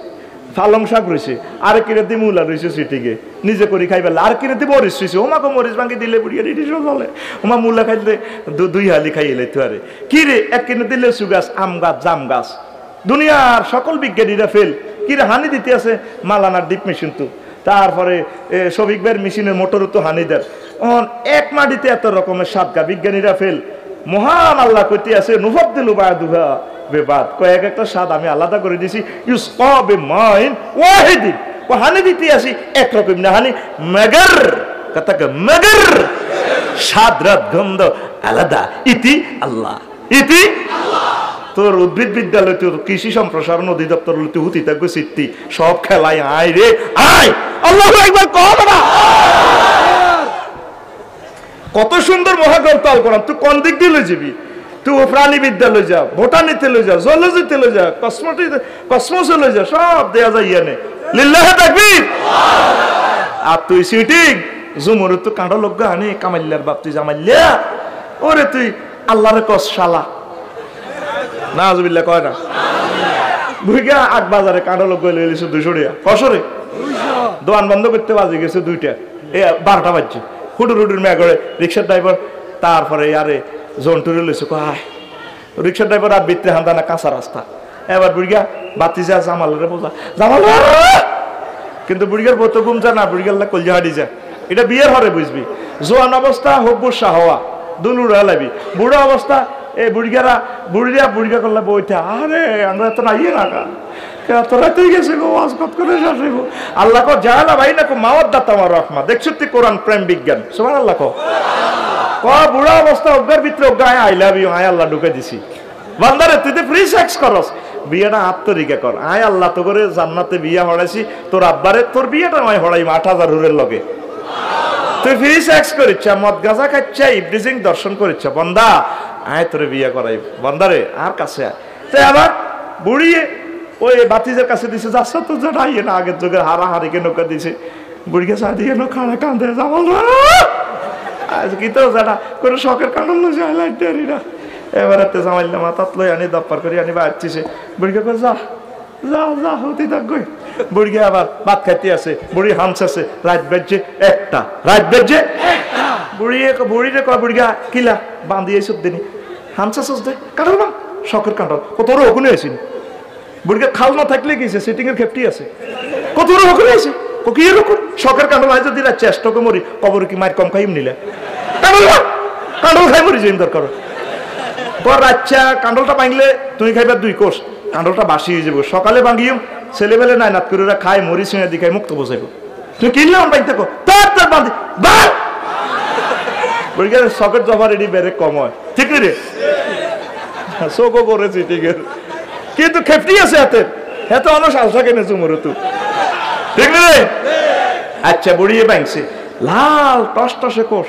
পালং শাক রয়েছে, আর কিনে দি মূলা রয়েছে সিটিকে নিজে করে খাই পেলে, আর কিনে দি মরিচ রয়েছে, ওমাকে মরিচ ভাঙি দিলে বুড়িয়া রিডিস চলে, ওমা মূলা খাইলে 2 হালি খাইলে তো আরে কি রে, এক কিনে দিলে লেচু গাছ, আম গাছ, জাম গাছ, দুনিয়ার সকল বিজ্ঞানীরা ফেল। কি রে হানি দিতে আছে মালানার ডিপ মেশিন, তো তারপরে শফিক ভাইয়ের মেশিনের মোটর তো হানি দেয়, এক মাটিতে এত রকমের সাতগা, বিজ্ঞানীরা ফেল। মহান আল্লাহ কইতে আছে নুফাদ্দিলু বা'দুহা বিবাদ, কয়েক একটা স্বাদ আমি আলাদা করে দিছি, ইউসকা বিমাইন ওয়াহিদিন, ও হানি দিতে আসি একরকম না হানি, মাগার কথাকে মাগার স্বাদ রাত গন্ধ আলাদা, ইতি আল্লাহ, ইতি আল্লাহ। তোর উদ্ভিদ বিদ্যালয়, তোর কৃষি সম্প্রসারণ অধিদপ্তর তুই হুতি থাকবে সিদ্ধি সব খেলায় আয় রে আয়, আল্লাহ একবার কম না। কত সুন্দর মহাগ্রন্থ আল কোরআন, তুই কোন দিক দিয়ে লই যাবি? তুই প্রাণী বিদ্যালয় যা, বোটানিতে লই যা, জুলজিতে লই যা, কসমসে লই যা, সব দেয়া যায় ইয়ানে, লিল্লাহি তাকবীর। আর তুই সিটিং জুমুর তো কাঁড়ো লোক আনে কামাইল্লার বাপ, তুই জামাইল্লা, ওরে তুই আল্লাহরে কস শালা, নাউজুবিল্লাহ কয় না? বুইগা 8 বাজারে কাঁড়ো লোক লই লইছে 200 টাকা, কসরে দোকান বন্ধ করতে বাজে গেছে 2টা, এ 12টা বাজছে, হুডুর মেয়া করে রিক্সার ড্রাইভার, তারপরে আরে জন্টুরে লইছে কয় রিক্সার ড্রাইভার আর ভিতরে হান্দা না কাঁচা রাস্তা, এবার বুড়িয়া বাতি যা জামালের বোঝা জামাল, কিন্তু বুড়িয়ার বত ঘুম যা না, বুড়িয়াল্লা কলজা হাডি যা, এটা বিয়ের হরে বুঝবি। জোয়ান অবস্থা হব্বুর শাহওয়া দুলুর হালাবি, বুড়া অবস্থা এই বুড়িয়ারা বুড়িয়া করলে বইতে, আরে আমরা তো না ইয়ে না তোরা তুই গেছে গো ওয়াজ কত করে শাসিব, আল্লাহ কো জালা ভাই না কো মাওয়াদ্দাত আমার রহমা, দেখছো তুই কোরআন প্রেম বিজ্ঞান, সুবহানাল্লাহ কো বুড়া অবস্থা অজ্ঞার ভিতরে অজ্ঞায় আই লাভ ইউ, আয় আল্লাহ ঢুকে দিছি, বান্দারে তুই তো ফ্রি সেক্স করস, বিয়েটা আত্মরিকা কর, আয় আল্লাহ তো করে জান্নাতে বিয়া হড়াইছি, তোর আব্বারে তোর বিয়েটা নয় হড়াই 8000 হুরের লগে, তুই ফ্রি সেক্স করিচ্ছ, মদ গাঁজা খাচ্ছা, ইবলিজিং দর্শন করিচ্ছ, বন্দা আয় তোরে বিয়ে করাই, বন্দারে আর কাছে আয়। তাই আবার বুড়িয়ে ওই বাতিজের কাছে দিছে, যাচ্ছে তো যেটা ইয়ে না আগের যুগের হারাহারিকে নৌকা দিছে, বুড়িকে চা দিয়ে খানা কান্দে যাবল আজ কি তো যেটা কোনো শখের কান্ড যায় লাইট না, এবার জামাইলে মাথাত লই আনি দপ্পার করে আনি বাড়ছিছে, বুড়িকে কয় যা যা যা হতে থাক, বুড়িকে আবার ভাত খাইতে আছে, বুড়ি হামসাছে, রাত বেজছে 1টা, রাত বেজছে 1টা, বুড়িরে কয় বুড়িগা কিলা বান্ধিয়ে সব দিনই হামসাস দে কাঁঠাল বা শখের কাঁঠাল, কত ওখানে আসিনি, বুড়িকে খাল না থাকলে গেছে, সিটিং এর খেপটি আছে, কত ওখানে আছে, কি এরকম শখের কাঁঠাল হয় যদি চেষ্টাকে মরি কবর কি মায়ের কম খাইম নিলে কাঁঠাল খাই মরি যেন দরকার পর আচ্ছা কাঁঠালটা ভাঙলে তুমি খাইবা 2 কোষ কাঁঠালটা বাসি হয়ে যাবো সকালে ভাঙিও ছেলেবেলে নাই নাত করে খাই মরি সিনে দিখাই মুক্ত বসাইবো তুমি কিনলে আমার বাইক থাকো তার বাঁধি শখের জবার এটি বেড়ে কম হয় ঠিক রে শোকও করেছি ঠিক আছে কিন্তু খেপটি আছে হাতে এত অনেক আশা কিনেছো মরে তু ঠিক রে আচ্ছা বুড়িয়ে ভাঙছে লাল টস টসে কোষ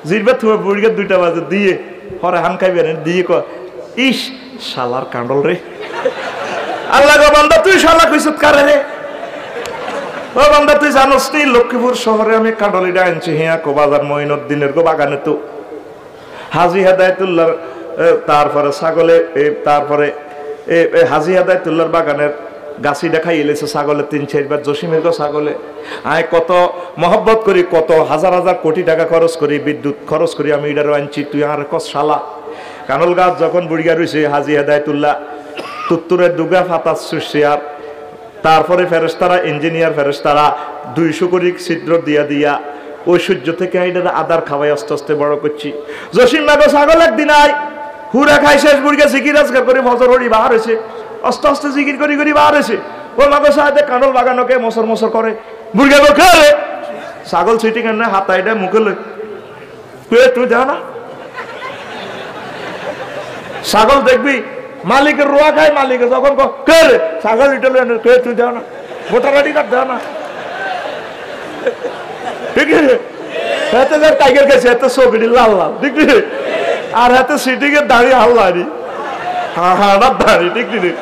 জিরবে তুমি বুড়িকে 2টা বাজে দিয়ে হরে হান খাইবে দিয়ে ক ইস শালার কাঁডল রে আল্লাহ গো বান্দা তুই শালা কইছত কারে রে ও বান্দা তুই জানোস নি লক্ষ্মীপুর শহরে আমি কাঁডলিটা আনছি হ্যাঁ কো বাজার মঈনুদ্দিনের গো বাগানে তো হাজী হেদায়েতুল্লাহর তারপরে ছাগলে তারপরে হাজী হেদায়েতুল্লাহর বাগানের গাছি দেখাই এলেছে ছাগলে 3-4 বার জসিমের গো ছাগলে আয় কত মহব্বত করি কত হাজার হাজার কোটি টাকা খরচ করি বিদ্যুৎ খরচ করি আমি এটারও আনছি তুই আর কস শালা কানল গাছ যখন বুড়িয়া রয়েছে হাজী হেদায়েতুল্লাহ তুত্তুরের দুগা ফাতা শুষছে আর তারপরে ফেরেশতারা ইঞ্জিনিয়ার ফেরেশতারা 200 কোটি ছিদ্র দিয়া ওই সূর্য থেকে এটার আদার খাওয়াই আস্তে আস্তে বড় করছি জসিম মাগো ছাগল একদিন আয় হুরা খাই শেষ বুড়িয়া জিকির আজকার করে ফজর হরি বাহার হয়েছে আস্তে আস্তে জিকির করি বাহার হয়েছে ও মাগো সাথে কাঁডল বাগানোকে মসর করে বুড়িয়া গো খেয়ে ছাগল সিটি কেন হাতা এটা মুখে লই তুই দেও না ছাগল দেখবি মালিকের রোয়া খায় মালিকের যখন কে রে ছাগল ইটালে কে তুই দেও না ভোটার আইডি কার্ড দেও না ঠিক আছে হাতে যার টাইগার গেছে এত ছবিটি লাল লাল ঠিক আছে আর হাতে সিটিং এর দাঁড়িয়ে হাল্লারি হাড়ার দাঁড়ি ঠিক আছে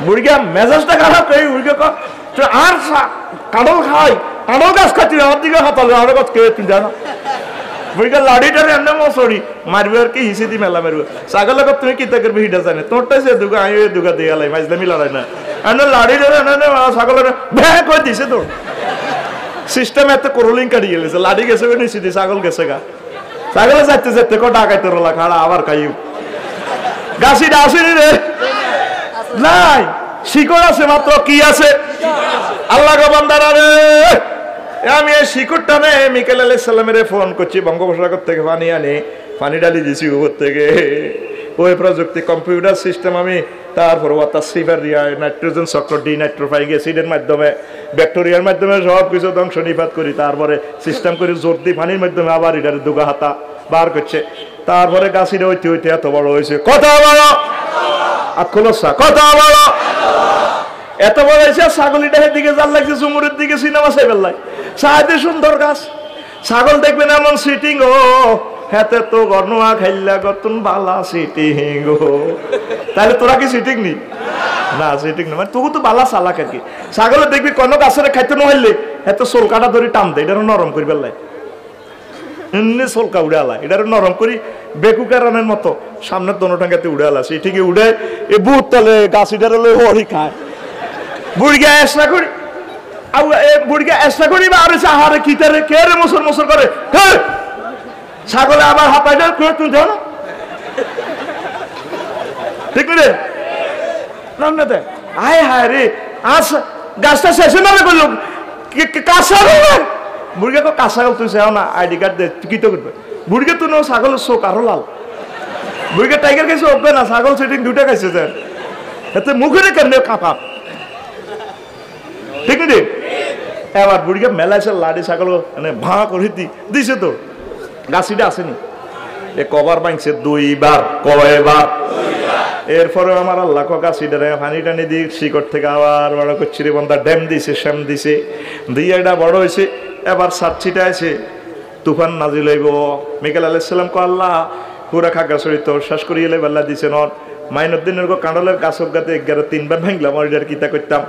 বুড়িয়া মেজাজটা খারাপ এই বুড়িয়া তুই আর কাঁডল খাই কাঁডল গাছ খাচ্ছি আমার দিকে হাতালে আর গাছ কে তুই দেও না বুড়িয়া লাড়িটারে এমনি মশড়ি মারবে আর কি হিসি দি মেলা মারবে ছাগল তুমি কি তা করবে হিটা জানে তোরটাই সে দুগা আমি ওই দুগা দিয়ে গেলাই মাঝলামি লড়াই না এমনি লাড়িটারে ছাগলের ভ্যাঁ করে দিছে তোর সিস্টেম এত করলিং কাটি গেছে লাড়ি গেছে নিচে দি ছাগল গেছে গা ছাগলে যাইতে কো ডাকাই তোর খাড়া আবার খাইও গাছিটা আসেনি রে নাই শিকড় আছে মাত্র কি আছে আল্লাহ গো বান্দারা রে আমি এই শিকড়টা নে মিকাইল আলাইহিস সালামের ফোন করছি বঙ্গোপসাগর থেকে পানি আনি পানি ডালি দিছি উপর থেকে ওই প্রযুক্তি কম্পিউটার সিস্টেম আমি তারপর ওয়াটার সিভার নাইট্রোজেন চক্র ডি নাইট্রোফাইং অ্যাসিডের মাধ্যমে ব্যাকটেরিয়ার মাধ্যমে সব কিছু ধ্বংস নিপাত করি তারপরে সিস্টেম করে জোর দিয়ে পানির মাধ্যমে আবার এটার দুগা হাতা বার করছে তারপরে গাছিটা হইতে এত বড় হয়েছে কথা বড় আখলসা কথা বড় এত বড় হয়েছে ছাগলিটা দিকে জাল লাগছে জুমুরের দিকে সিনেমা সাইবেল লাই সাহায্যে সুন্দর গাছ ছাগল দেখবেন এমন সিটিং ও হেতে তো গর্ণা খাইলা গতন বালা সিটিং গো তাহলে তোরা কি সিটিং নি না সিটিং না মানে তবু তো বালা চালাক আর কি ছাগলে দেখবি কোনো গাছের খাইতে নহইলে এত সোল কাটা ধরে টান দেয় এটা নরম করি বেলায় এমনি সোলকা উড়ে আলা এটা নরম করি বেকুকারানের মতো সামনের দোনোটাঙ্গাতে উড়ে আলা সিটিকে উড়ে এ বুট তালে গাছ ইটার হরি খায় বুড়িয়া এসনা করি বুড়িয়া এসনা করি বা আরে আহারে কিতারে কে রে মসর করে ছাগলে আবার হাতাইটা করে তুই যাও না ঠিক রে না আয় হায় রে আস গাছটা শেষে নামে করলো কাঁচা বুড়িয়া তো কাঁচা তুই চাও না আইডি কার্ড দে কি তো করবে বুড়িয়া তুই নো ছাগলের চোখ আরো লাল বুড়িয়া টাইগার খাইছে উঠবে না ছাগল সেটিং 2টা খাইছে স্যার এতে মুখে কেন কাঁপা ঠিক রে এবার বুড়িকে মেলাইছে লাড়ি ছাগল মানে ভাঙা করে দিছে তো গাছিটা আসেনি এ কবার ভাঙছে 2 বার কয়বার এরপরে আমার আল্লাহ গাছিটা পানি টানি দিয়ে শিকড় থেকে আবার বড় করছি রে বন্ধা ড্যাম দিছে শ্যাম দিছে দিয়ে এটা বড় হয়েছে এবার সাতছিটা আছে তুফান নাজিল হইব মিকাইল আলাইহিস সালাম কো আল্লাহ পুরা খাগা সরিত শ্বাস করিয়ে লাই আল্লাহ দিছে নন মাইনুদ্দিনের গো কাঁডলের গাছক গাতে 11 বার ভাঙলাম ওইটার কিতা করতাম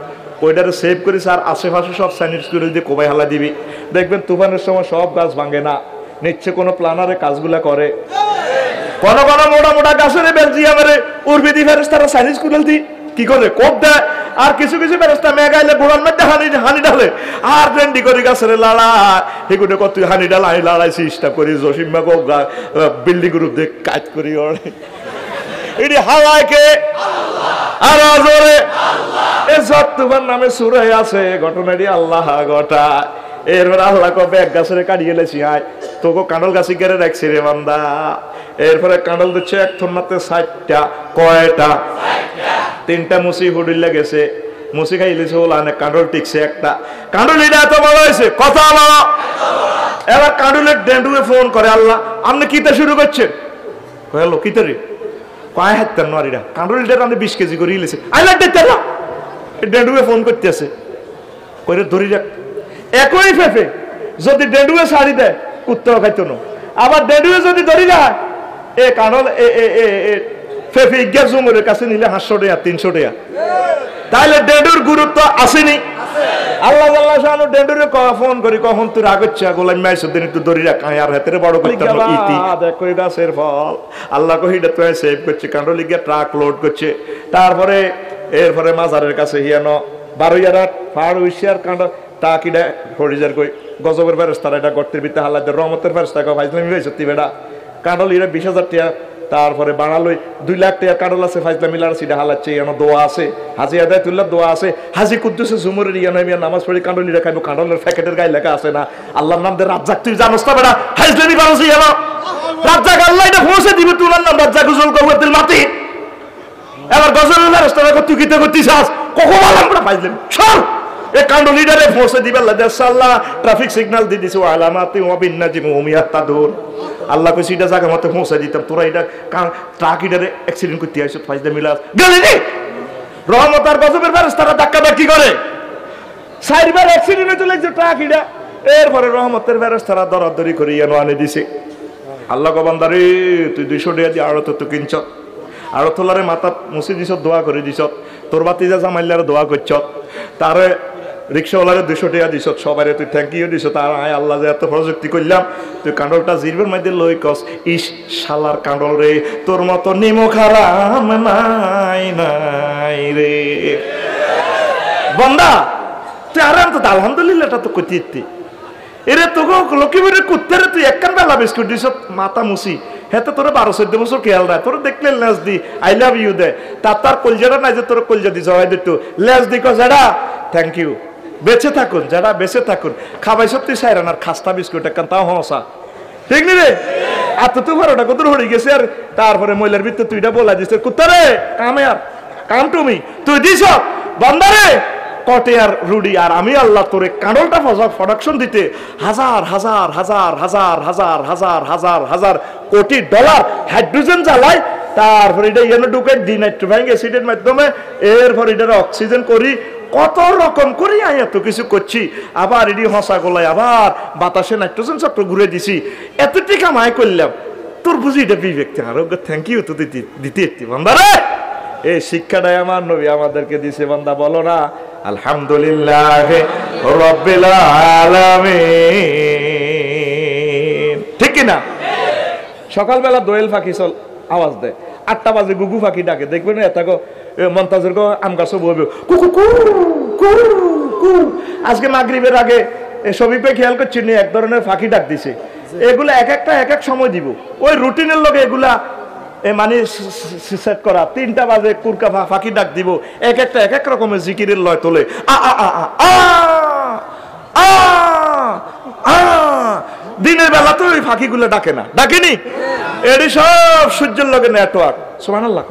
ওইটারে সেভ করিস আর আশেপাশে সব সাইনিস করে দিয়ে কোবাই হালা দিবি দেখবেন তুফানের সময় সব গাছ ভাঙে না নিচ্ছে কোনো প্ল্যানারে কাজগুলা করে কোন মোটা গাছের বেলজিয়ামের উর্বিদি ফেরেশতারা সাইনিস কুড়াল দি কি করে কোপ দেয় আর কিছু ফেরেশতা মেঘাইলে গোড়ার মধ্যে হানি ঢালে আর রেন্ডি করে গাছের লাড়া এগুলো কত হানি ঢালা আমি লাড়াইছি স্টাপ করি জসিম্মা গো বিল্ডিং গ্রুপ দিয়ে কাজ করি ওরে এটি হাওয়ায় কে? আর জোরে এজত তোমার নামে সূরা আছে, ঘটনাটি আল্লাহ ঘটা। এরপর আল্লাহ কবে এক গাছের কাটিয়ে লেছি, আয় তোকে কাঁঠাল গাছি কেড়ে রাখছি রে বান্দা। এরপরে কাঁঠাল দিচ্ছে এক থন্নাতে 60টা। কয়টা? 3টা মুসি হুডিল্লা গেছে, মুসি খাইলেছে ওলানে, কাঁঠাল টিকছে একটা। কাঁঠাল এটা এত বড় হয়েছে, কথা বলো। এবার কাঁঠালের ডেন্ডুয়ে ফোন করে, আল্লাহ আপনি কিতে শুরু করছেন? হ্যালো কিতে রে? কয় হাতের নারীরা কাঁঠালটা আমি 20 কেজি করে ইলেছে, আইলা দেখতে না ডেন্ডুয়ে ফোন করতে আছে, কইরে ধরি রাখ। একই ফেফে যদি ডেন্ডুয়ে শাড়ি দেয় কুত্তাও খাইতো না, আবার ডেন্ডুয়ে যদি ধরি যায় এ কাঁঠাল ফেফে ইজ্ঞা জুমরের কাছে নিলে 500 টাকা 300 টাকা। তাহলে ডেন্ডুর গুরুত্ব আসেনি? আল্লাহ আল্লাহ শানু ডেন্ডুরে ফোন করি, কখন তুই রাগচ্ছা গোলাম মাইসুদ্দিন একটু ধরি রাখ, আর হাতের বড় করতাম ইতি দেখো এটা সের ফল। আল্লাহ কহিটা তো সেভ করছে, কাঁঠাল লিগিয়া ট্রাক লোড করছে। তারপরে এরপরে মাজারের কাছে হিয়ানো 12 ফাড় উইশিয়ার কাঁঠাল টাকিটা হরিজার কই গজবের ফেরেশতারা এটা গর্তের ভিতরে হাল্লা দে, রহমতের ফেরেশতা কয় ফাইজলামি হইছে তুই বেটা। কাঁঠাল ইরা 20,000 টাকা। তারপরে বানালই 2 লাখ টাকা কাঁঠাল আছে, ফাইজলামি লার সিটা হালাচ্ছে, ইয়ানো দোয়া আছে, হাজি আদায় তুল্লাহ দোয়া আছে, হাজি কুদ্দুসে জুমুরের ইয়ানো মিয়া নামাজ পড়ি কাঁঠাল ইরা খাইবো। কাঁঠালের প্যাকেটের গায়ে লেখা আছে না আল্লাহর নাম দে রাজ্জাক, তুই জানোস না বেটা হাইজলামি বানাছি ইয়ানো রাজ্জাক, আল্লাহ এটা পৌঁছে দিবে তোর নাম রাজ্জাক উজল কবুতের মাটি। এবার গজবের ফেরেশতারা কয় তুই কিতে করতিছাস? কখন বললাম বেটা ফাইজলামি সর। এ কাঁঠাল লিডারে পৌঁছে দিবে আল্লাহ দেশাল্লাহ ট্রাফিক সিগন্যাল দিয়ে দিছে, আলামাতি ওয়া বিন্নাজিমি হুম ইয়াহতাদুন। আল্লাহ কইছে এটা জায়গা মতো পৌঁছে দিতাম, তোরা এটা ট্রাক ইডারে অ্যাক্সিডেন্ট করতে আইছ ফাইজলামি মিলাস গেলি নি। রহমত আর গজবের ফেরেশতারা ধাক্কা ধাক্কি করে, 4বার অ্যাক্সিডেন্ট হইতে লাগছে ট্রাক ইডা। এরপরে রহমতের ফেরেশতারা দরাদরি করে ইয়ানো আনে দিছে। আল্লাহ কো বান্দারে তুই 200 টাকা দিয়ে আড়ত তো কিনছ, আড়তলারে মাথা মুছি দিছ, দোয়া করে দিছ, তোর বাতিজা জামাইলারে দোয়া করছ, তারে রিক্সাওয়ালারে 200 টাকা দিছ, সবাই তুই থ্যাংক ইউ দিছ। তার আয় আল্লাহ যে এত প্রযুক্তি করলাম, তুই কাঁঠালটা জিরবের মধ্যে লই কস, ইস শালার কাঁঠাল রে তোর মতো নিমক হারাম নাই নাই রে বন্দা। তুই আরাম তো আলহামদুলিল্লাহ এটা তো কইতে ইতি এরে তোকে লক্ষ্মীপুরের কুত্তারে তুই একখান বেলা বিস্কুট দিছ মাথা মুছি, হেতে তোর 12-14 বছর খেয়াল রায়, তোর দেখলে লেজ দি আই লাভ ইউ দে, তার কলজাটা নাই যে তোর কলজা দি জবাই দিত লেজ দি কস এডা থ্যাংক ইউ। বেঁচে থাকুন যারা, বেঁচে থাকুন। খাবাই সত্যি সাইরান আর খাস্তা বিস্কুট একখান তাও হসা, ঠিক নি রে? আর তো তোমার ওটা কত হয়ে গেছে। আর তারপরে মহিলার ভিতরে তুইটা বলা দিস কুত্তারে কামে আর কাম তুমি তুই দিছ বন্দারে কটে আর রুডি, আর আমি আল্লাহ তোরে কাঁঠালটা প্রোডাকশন দিতে হাজার হাজার হাজার হাজার হাজার হাজার হাজার হাজার কোটি ডলার হাইড্রোজেন জ্বালাই, তারপরে এটা এনে ঢুকে ডিনাইট্রোজেন অ্যাসিডের মাধ্যমে, এরপর এটার অক্সিজেন করি, কত রকম করি আমি এত কিছু করছি। আবার এটি হসা গলায় আবার বাতাসে নাইট্রোজেন চক্র ঘুরে দিছি, এতটি কামাই করলাম। তোর বুঝি এটা বিবেক, আরোগ্য থ্যাংক ইউ তো দিতে বান্দারে। এই শিক্ষাটাই আমার নবী আমাদেরকে দিছে, বান্দা বলো না আলহামদুলিল্লাহ রাব্বিল আলামিন, ঠিক কিনা? সকালবেলা দোয়েল পাখি চল আওয়াজ দেয়, 8টা বাজে গুগু পাখি ডাকে, দেখবেন এত মন্তাজের আম গাছও বলবে কুকু কু কু। আজকে মাগরিবের আগে সবিপে খেয়াল করছি নি এক ধরনের পাখি ডাক দিছে, এগুলা এক একটা এক এক সময় দিব, ওই রুটিনের লগে এগুলা মানে সেট করা। 3টা বাজে কুরকা ফাঁকি ডাক দিব, এক একটা এক এক রকমের জিকিরের লয় তোলে, আ আ আ আ আ আ। দিনের বেলা তো ওই ফাঁকিগুলো ডাকে না, ডাকেনি? এটি সব সূর্যের লগে নেটওয়ার্ক। সুবহানাল্লাহ।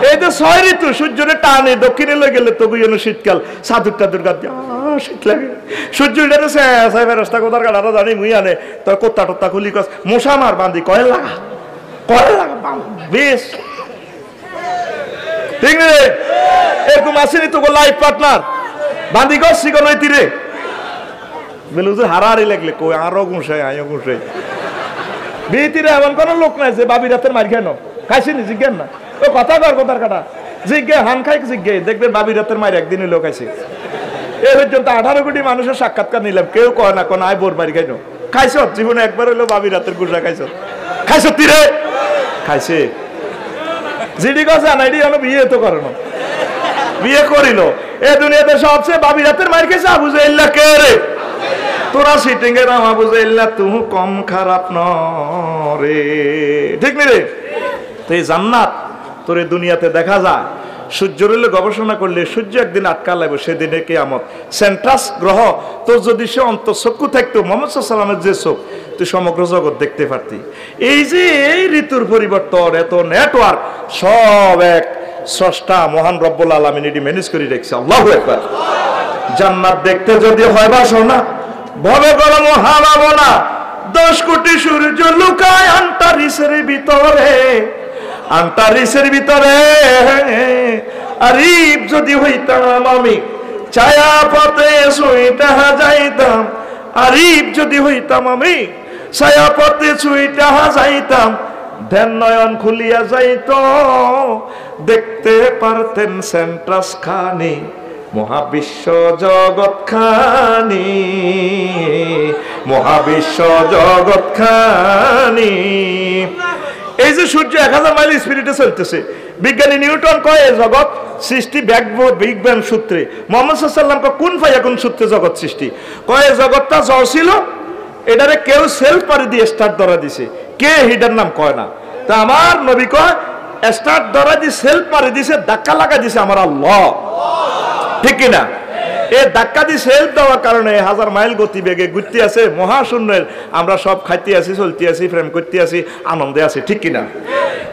এই তো 6 ঋতু সূর্যের টানে, দক্ষিণে লয়ে গেলে তবু যেন শীতকাল, সাধুরটা দুর্গা শীত লাগে। সূর্য রাস্তা কোথার কাটা জানি মুই আনে, তোর কোত্তা টোত্তা খুলি কস মশা মার বান্ধি কয়েল লাগা বেশ, ঠিক রে? এরকম আসেনি তো লাইফ পার্টনার বান্ধি কস শিকন হইতি রে বেলুজুর হারাহারি লাগলে কই আরো গুঁসাই আয়ো গুঁসাই। বিয়েতিরে এমন কোন লোক নাই যে বাবি রাতের মার খেয়ে খাইছিনি, জিজ্ঞেন না ও কথা কর কোথার কাটা জিজ্ঞে হান খাই জিজ্ঞে দেখবেন বাবি রাতের মায়ের একদিনই লোক আছে। এই পর্যন্ত 18 কোটি মানুষের সাক্ষাৎকার নিলাম, কেউ কয় না কোন আয় বোর মারি খাইনো। খাইছ জীবনে একবার হইলো বাবি রাতের গুঁসা খাইছ? খাইছ তীরে খাইছে জিডি কথা জানাই দি বিয়ে তো করে না, বিয়ে করিল। এ দুনিয়াতে সবচেয়ে বাবি রাতের মার খেয়েছে আবু জাহেল কে রে? তোরা সিটিং এর আবু জাহেল তুই কম খারাপ নরে, ঠিক নি রে? তো এই জান্নাত তোরে দুনিয়াতে দেখা যায়, সূর্য রইলে গবেষণা করলে সূর্য একদিন আটকা লাগবে, সেদিনে কিয়ামত। সেন্ট্রাস গ্রহ তোর যদি সে অন্তঃচক্ষু থাকতো, মোহাম্মদ সাল্লামের যে চোখ, তুই সমগ্র জগৎ দেখতে পারতি। এই যে এই ঋতুর পরিবর্তন, এত নেটওয়ার্ক, সব এক স্রষ্টা মহান রব্বুল আলামিন এটি ম্যানেজ করে রেখেছে। আল্লাহু আকবার। জান্নাত দেখতে যদি হয় বাসনা, ভবে গরম হারাবো না। 10 কোটি সূর্য লুকায় আন্টারিসের ভিতরে, আন্টারিসের ভিতরে। আরিফ যদি হইতাম আমি, ছায়া পথে ছুঁইটা যাইতাম। আরিফ যদি হইতাম আমি, ছায়া পথে ছুঁইটা যাইতাম। ধ্যান নয়ন খুলিয়া যাইত, দেখতে পারতেন সেন্ট্রাস খানি, মহাবিশ্ব জগৎ খানি, মহাবিশ্ব জগৎ খানি। এই যে সূর্য 1000 মাইল স্পিডে চলতেছে, বিজ্ঞানী নিউটন কয় এই জগৎ সৃষ্টি বিগ ব্যাং সূত্রে। মুহাম্মদ সাল্লাল্লাহু আলাইহি ওয়াসাল্লাম কয় কোন ফায়াকুন সূত্রে জগৎ সৃষ্টি। কয় এই জগৎটা জড় ছিল, এটারে কেউ সেলফ পারি দিয়ে স্টার্ট ধরা দিছে, কে হিটার নাম কয় না। তা আমার নবী কয় স্টার্ট ধরা দিয়ে সেলফ পারি দিছে, ধাক্কা লাগা দিছে আমার আল্লাহ, ঠিক কিনা? এই ধাক্কা দিয়ে সেলফ দেওয়ার কারণে 1000 মাইল গতিবেগে ঘুরতে আছে মহাশূন্যের, আমরা সব খাইতে আছি, চলতে আছি, প্রেম করতে আছি, আনন্দে আছি, ঠিক কিনা?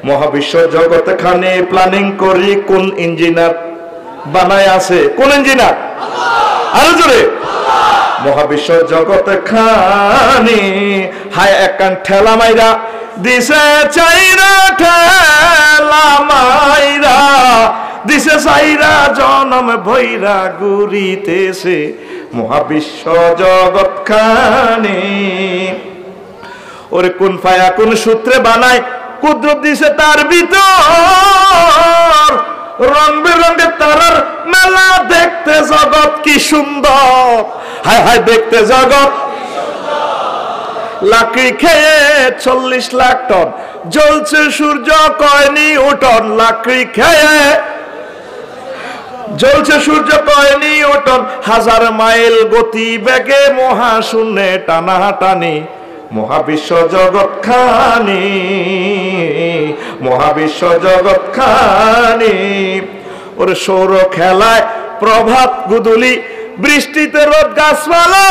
মহাবিশ্ব জগতে খানে প্ল্যানিং করি কোন ইঞ্জিনিয়ার বানায় আছে? কোন ইঞ্জিনিয়ার? আরো জোরে। মহাবিশ্ব জগতে খানি হায় একান ঠেলা মাইরা দিছে চাইরা, ঠেলা মাইরা দিছে চাইরা, জনম ভৈরা ঘুরিতেছে মহাবিশ্ব জগৎ খানি। ওরে কোন ফায়া কোন সূত্রে বানায়, কুদরত দিছে তার ভিতর, রং বেরঙের তারার মেলা, দেখতে জগৎ কি সুন্দর। হায় হায় দেখতে জগৎ। লাকড়ি খেয়ে 40 লাখ টন জ্বলছে সূর্য, কয়নি উঠন। লাকড়ি খেয়ে জ্বলছে সূর্য, কয়নি উঠন। 1000 মাইল গতি বেগে মহাশূন্যে টানাটানি, মহাবিশ্ব জগৎ খানি, মহাবিশ্ব জগৎ খানি। ওর সৌর খেলায় প্রভাত গুদুলি, বৃষ্টিতে রোদ গাছপালা,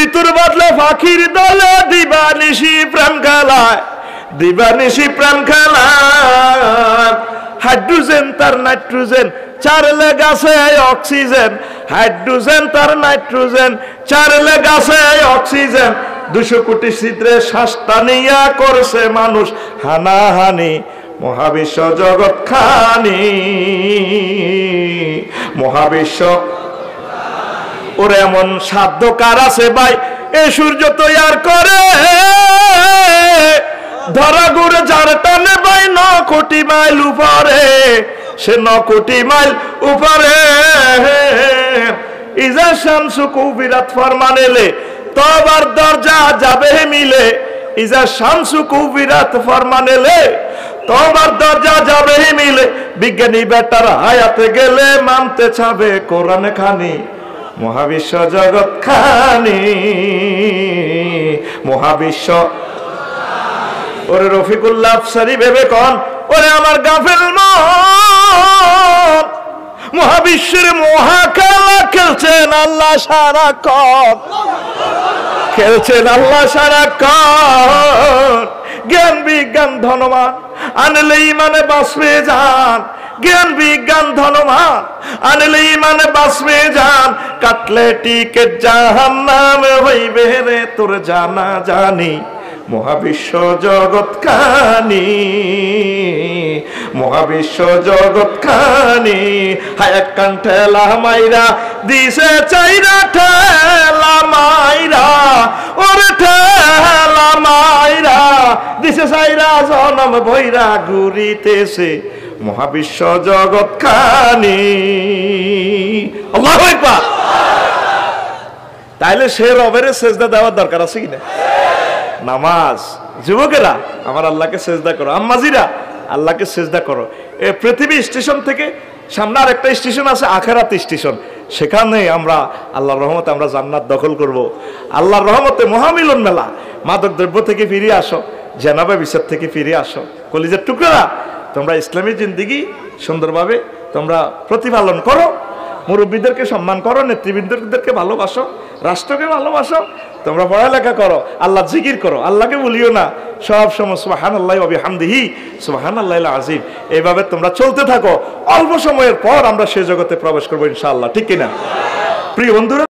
ঋতুর বদলে পাখির দলে দিবানিশি প্রেম খেলায়, দিবানিশি প্রেম খেলায়। হাইড্রোজেন তার নাইট্রোজেন, চারলে গাছে অক্সিজেন। হাইড্রোজেন তার নাইট্রোজেন, চারলে গাছে অক্সিজেন। 200 কোটি ছিদ্রে শ্বাসটা নিয়া করছে মানুষ হানাহানি, মহাবিশ্ব জগৎ খানি, মহাবিশ্ব। ওরে এমন সাধ্য কার আছে ভাই, এ সূর্য তৈয়ার করে, ধরা ঘুরে যার টানে ভাই 9 কোটি মাইল উপরে, সে 9 কোটি মাইল উপরে। ইজা শামসু কুবিরাত ফরমানেলে, তবার দরজা যাবে মিলে। ইজা শামসু কুবিরাত ফরমানেলে, তোমার দরজা যাবে মিলে। বিজ্ঞানী বেটার হায়াতে গেলে মানতে চাবে কোরআন খানি, মহাবিশ্ব জগৎ খানি, মহাবিশ্ব। ওরে রফিকুল্লাহ আফসারি ভেবে কন, ওরে আমার গাফেল মন, মহাবিশ্বের মহাখেলা খেলছেন আল্লাহ সারাক্ষণ, খেলছেন আল্লাহ সারাক্ষণ। জ্ঞান বিজ্ঞান ধনমান আনলে ইমানে বাঁচবে যান, জ্ঞান বিজ্ঞান ধনমান আনলে ইমানে বাঁচবে যান। কাটলে টিকেট জাহান্নামে হইবে রে তোর জানা জানি, মহাবিশ্ব জগৎ খানি, মহাবিশ্ব জগৎ খানি। হায় কান ঠেলা মাইরা দিছে চাইরা, ঠেলা মাইরা, ওরে ঠেলা মাইরা দিছে চাইরা, জনম ভৈরা ঘুরিতেছে মহাবিশ্ব জগৎ খানি। আল্লাহু আকবার। তাইলে সে রবের সেজদা দেওয়ার দরকার আছে কিনা? নামাজ। যুবকেরা আমার আল্লাহকে সেজদা করো, আম্মাজিরা আল্লাহকে সেজদা করো। এই পৃথিবী স্টেশন থেকে সামনে আর একটা স্টেশন আছে আখেরাত স্টেশন, সেখানে আমরা আল্লাহর রহমতে আমরা জান্নাত দখল করব। আল্লাহর রহমতে মহামিলন মেলা। মাদক দ্রব্য থেকে ফিরে আসো, জেনাবা বিচার থেকে ফিরে আসো। কলিজার টুকরা, তোমরা ইসলামী জিন্দেগি সুন্দরভাবে তোমরা প্রতিপালন করো, মুরব্বীদেরকে সম্মান করো, নেতৃবৃন্দদেরকে ভালোবাসো, রাষ্ট্রকে ভালোবাসো, তোমরা পড়ালেখা করো, আল্লাহ জিকির করো, আল্লাহকে বলিও না সব সময় সুবহানাল্লাহি ওয়া বিহামদিহি সুবহানাল্লাহিল আযীম। এইভাবে তোমরা চলতে থাকো, অল্প সময়ের পর আমরা সেই জগতে প্রবেশ করবো ইনশাআল্লাহ, ঠিক কিনা প্রিয় বন্ধুরা?